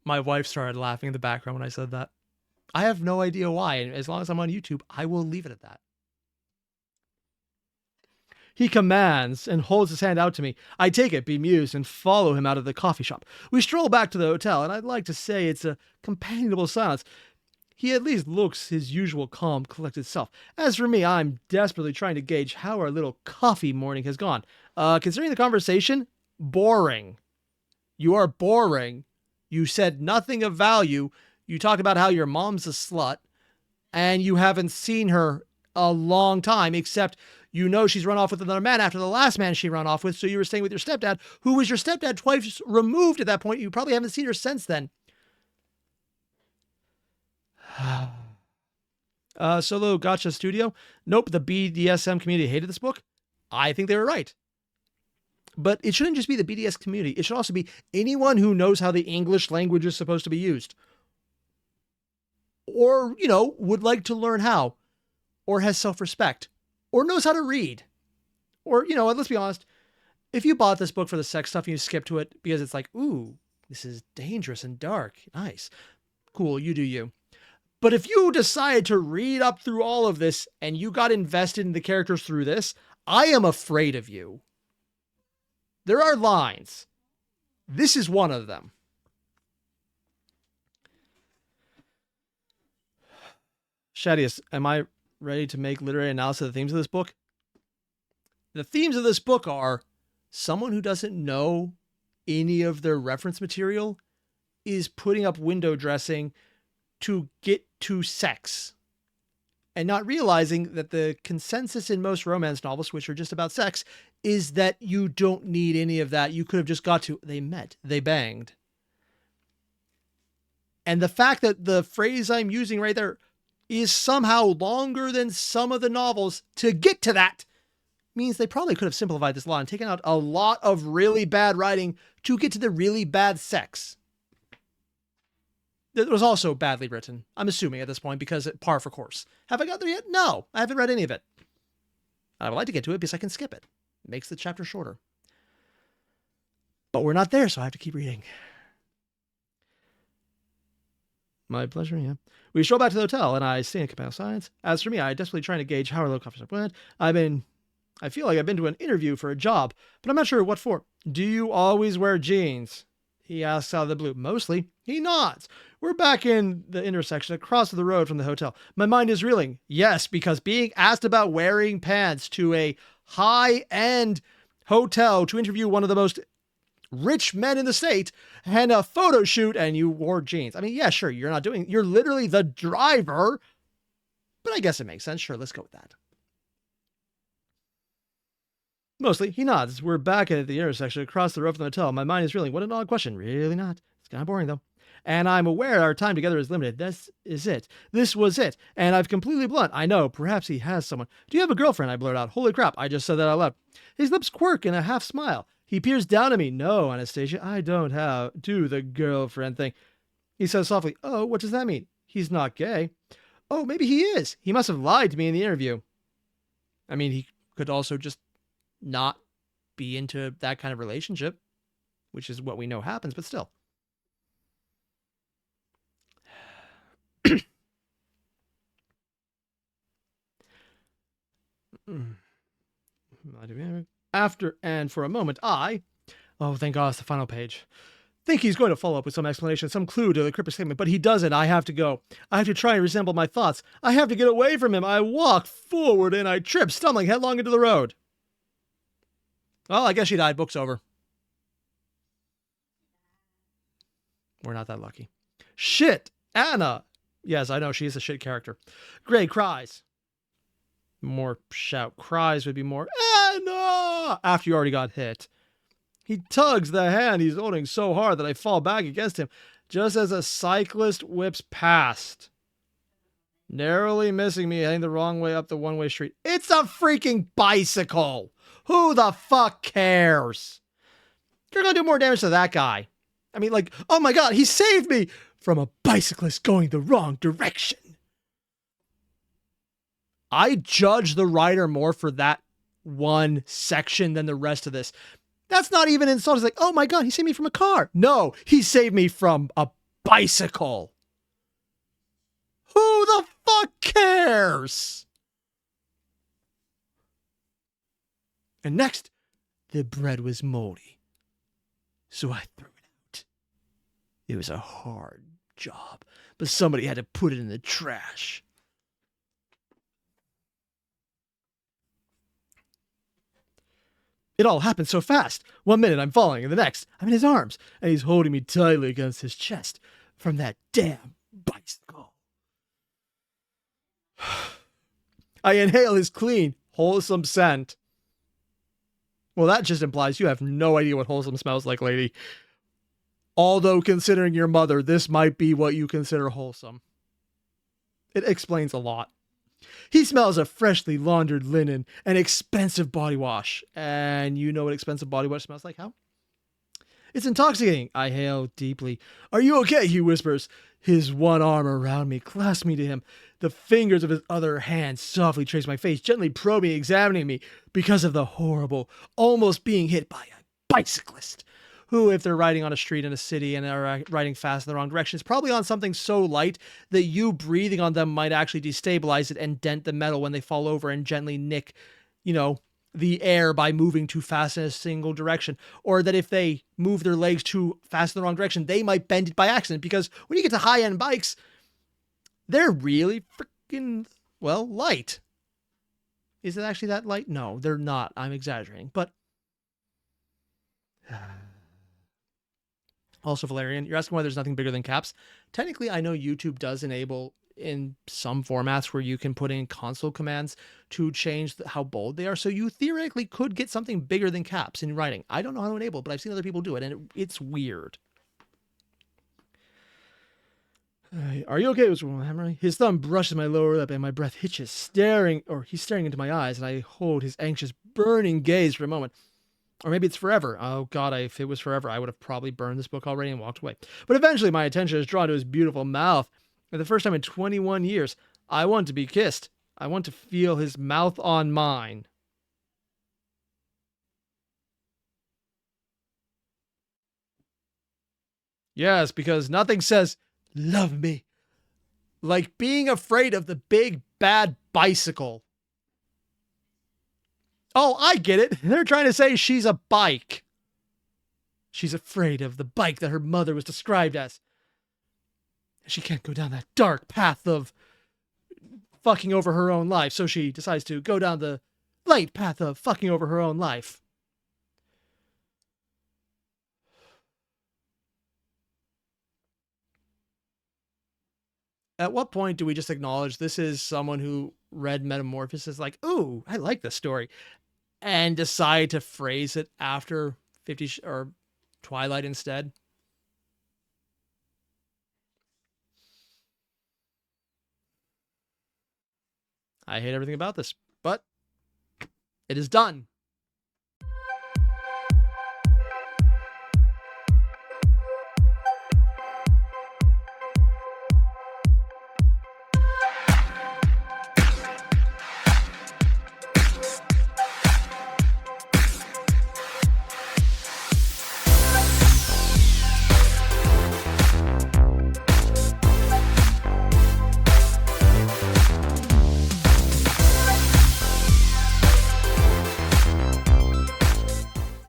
Speaker 1: My wife started laughing in the background when I said that. I have no idea why, and as long as I'm on YouTube, I will leave it at that. He commands and holds his hand out to me. I take it, bemused, and follow him out of the coffee shop. We stroll back to the hotel, and I'd like to say it's a companionable silence. He at least looks his usual calm, collected self. As for me, I'm desperately trying to gauge how our little coffee morning has gone. Considering the conversation, boring. You are boring. You said nothing of value. You talked about how your mom's a slut, and you haven't seen her a long time, except you know she's run off with another man after the last man she ran off with, so you were staying with your stepdad, who was your stepdad twice removed at that point. You probably haven't seen her since then. Solo Gotcha Studio. Nope, the BDSM community hated this book. I think they were right. But it shouldn't just be the BDS community. It should also be anyone who knows how the English language is supposed to be used. Or, you know, would like to learn how. Or has self-respect. Or knows how to read. Or, you know, let's be honest. If you bought this book for the sex stuff and you skip to it because it's like, ooh, this is dangerous and dark. Nice. Cool, you do you. But if you decide to read up through all of this and you got invested in the characters through this, I am afraid of you. There are lines. This is one of them. Shadius, am I ready to make literary analysis of the themes of this book? The themes of this book are someone who doesn't know any of their reference material is putting up window dressing to get to sex. and not realizing that the consensus in most romance novels, which are just about sex, is that you don't need any of that. You could have just got to, they met, they banged. And the fact that the phrase I'm using right there is somehow longer than some of the novels to get to that means they probably could have simplified this law and taken out a lot of really bad writing to get to the really bad sex. It was also badly written, I'm assuming at this point, because it par for course. Have I got there yet? No, I haven't read any of it. I would like to get to it because I can skip it. It makes the chapter shorter. But we're not there, so I have to keep reading. My pleasure, yeah. We stroll back to the hotel, and I stay in compatible science. As for me, I desperately trying to gauge how our little conversation went. I feel like I've been to an interview for a job, but I'm not sure what for. Do you always wear jeans? He asks out of the blue. Mostly. He nods. We're back in the intersection across the road from the hotel. My mind is reeling. Yes, because being asked about wearing pants to a high-end hotel to interview one of the most rich men in the state and a photo shoot and you wore jeans. I mean, yeah, sure, you're literally the driver, but I guess it makes sense. Sure, let's go with that. Mostly, he nods. We're back at the intersection across the road from the hotel. My mind is reeling. What an odd question. Really not. It's kind of boring, though. And I'm aware our time together is limited. This is it. This was it. And I've completely blunt. I know. Perhaps he has someone. Do you have a girlfriend? I blurt out. Holy crap. I just said that out loud. His lips quirk in a half smile. He peers down at me. No, Anastasia, I don't do the girlfriend thing. He says softly, oh, what does that mean? He's not gay. Oh, maybe he is. He must have lied to me in the interview. I mean, he could also just not be into that kind of relationship, which is what we know happens, but still. After and for a moment, oh, thank God, it's the final page. Think he's going to follow up with some explanation, some clue to the cryptic statement, but he doesn't. I have to go. I have to try and resemble my thoughts. I have to get away from him. I walk forward and I trip, stumbling headlong into the road. Well, I guess she died. Book's over. We're not that lucky. Shit, Anna. Yes, I know, she is a shit character. Gray cries. More shout. Cries would be more, Anna! After you already got hit. He tugs the hand he's holding so hard that I fall back against him, just as a cyclist whips past, narrowly missing me heading the wrong way up the one-way street. It's a freaking bicycle! Who the fuck cares? You're gonna do more damage to that guy. I mean, like, oh my God, he saved me from a bicyclist going the wrong direction. I judge the writer more for that one section than the rest of this. That's not even an insult. It's like, oh my God, he saved me from a car. No, he saved me from a bicycle. Who the fuck cares? And next, the bread was moldy, so I threw it out. It was a hard job, but somebody had to put it in the trash. It all happened so fast. 1 minute I'm falling, and the next I'm in his arms, and he's holding me tightly against his chest from that damn bicycle. I inhale his clean, wholesome scent. Well, that just implies you have no idea what wholesome smells like, lady. Although, considering your mother, this might be what you consider wholesome. It explains a lot. He smells of freshly laundered linen and expensive body wash. And you know what expensive body wash smells like, how? It's intoxicating. I hail deeply. Are you okay? He whispers. His one arm around me clasps me to him. The fingers of his other hand softly trace my face, gently probing, examining me because of the horrible, almost being hit by a bicyclist. Who, if they're riding on a street in a city and are riding fast in the wrong direction, is probably on something so light that you breathing on them might actually destabilize it and dent the metal when they fall over and gently nick, the air by moving too fast in a single direction. Or that if they move their legs too fast in the wrong direction, they might bend it by accident. Because when you get to high-end bikes, they're really freaking, light. Is it actually that light? No, they're not. I'm exaggerating. But also, Valerian, you're asking why there's nothing bigger than caps. Technically, I know YouTube does enable in some formats where you can put in console commands to change how bold they are. So you theoretically could get something bigger than caps in writing. I don't know how to enable it, but I've seen other people do it, and it's weird. Are you okay? His thumb brushes my lower lip and my breath hitches, he's staring into my eyes, and I hold his anxious, burning gaze for a moment. Or maybe it's forever. Oh God, if it was forever, I would have probably burned this book already and walked away. But eventually my attention is drawn to his beautiful mouth. For the first time in 21 years, I want to be kissed. I want to feel his mouth on mine. Yes, because nothing says, love me, like being afraid of the big bad bicycle. Oh, I get it. They're trying to say she's a bike. She's afraid of the bike that her mother was described as. She can't go down that dark path of fucking over her own life, so she decides to go down the light path of fucking over her own life. At what point do we just acknowledge this is someone who read Metamorphosis like, ooh, I like this story, and decide to phrase it after 50 or Twilight instead? I hate everything about this, but it is done.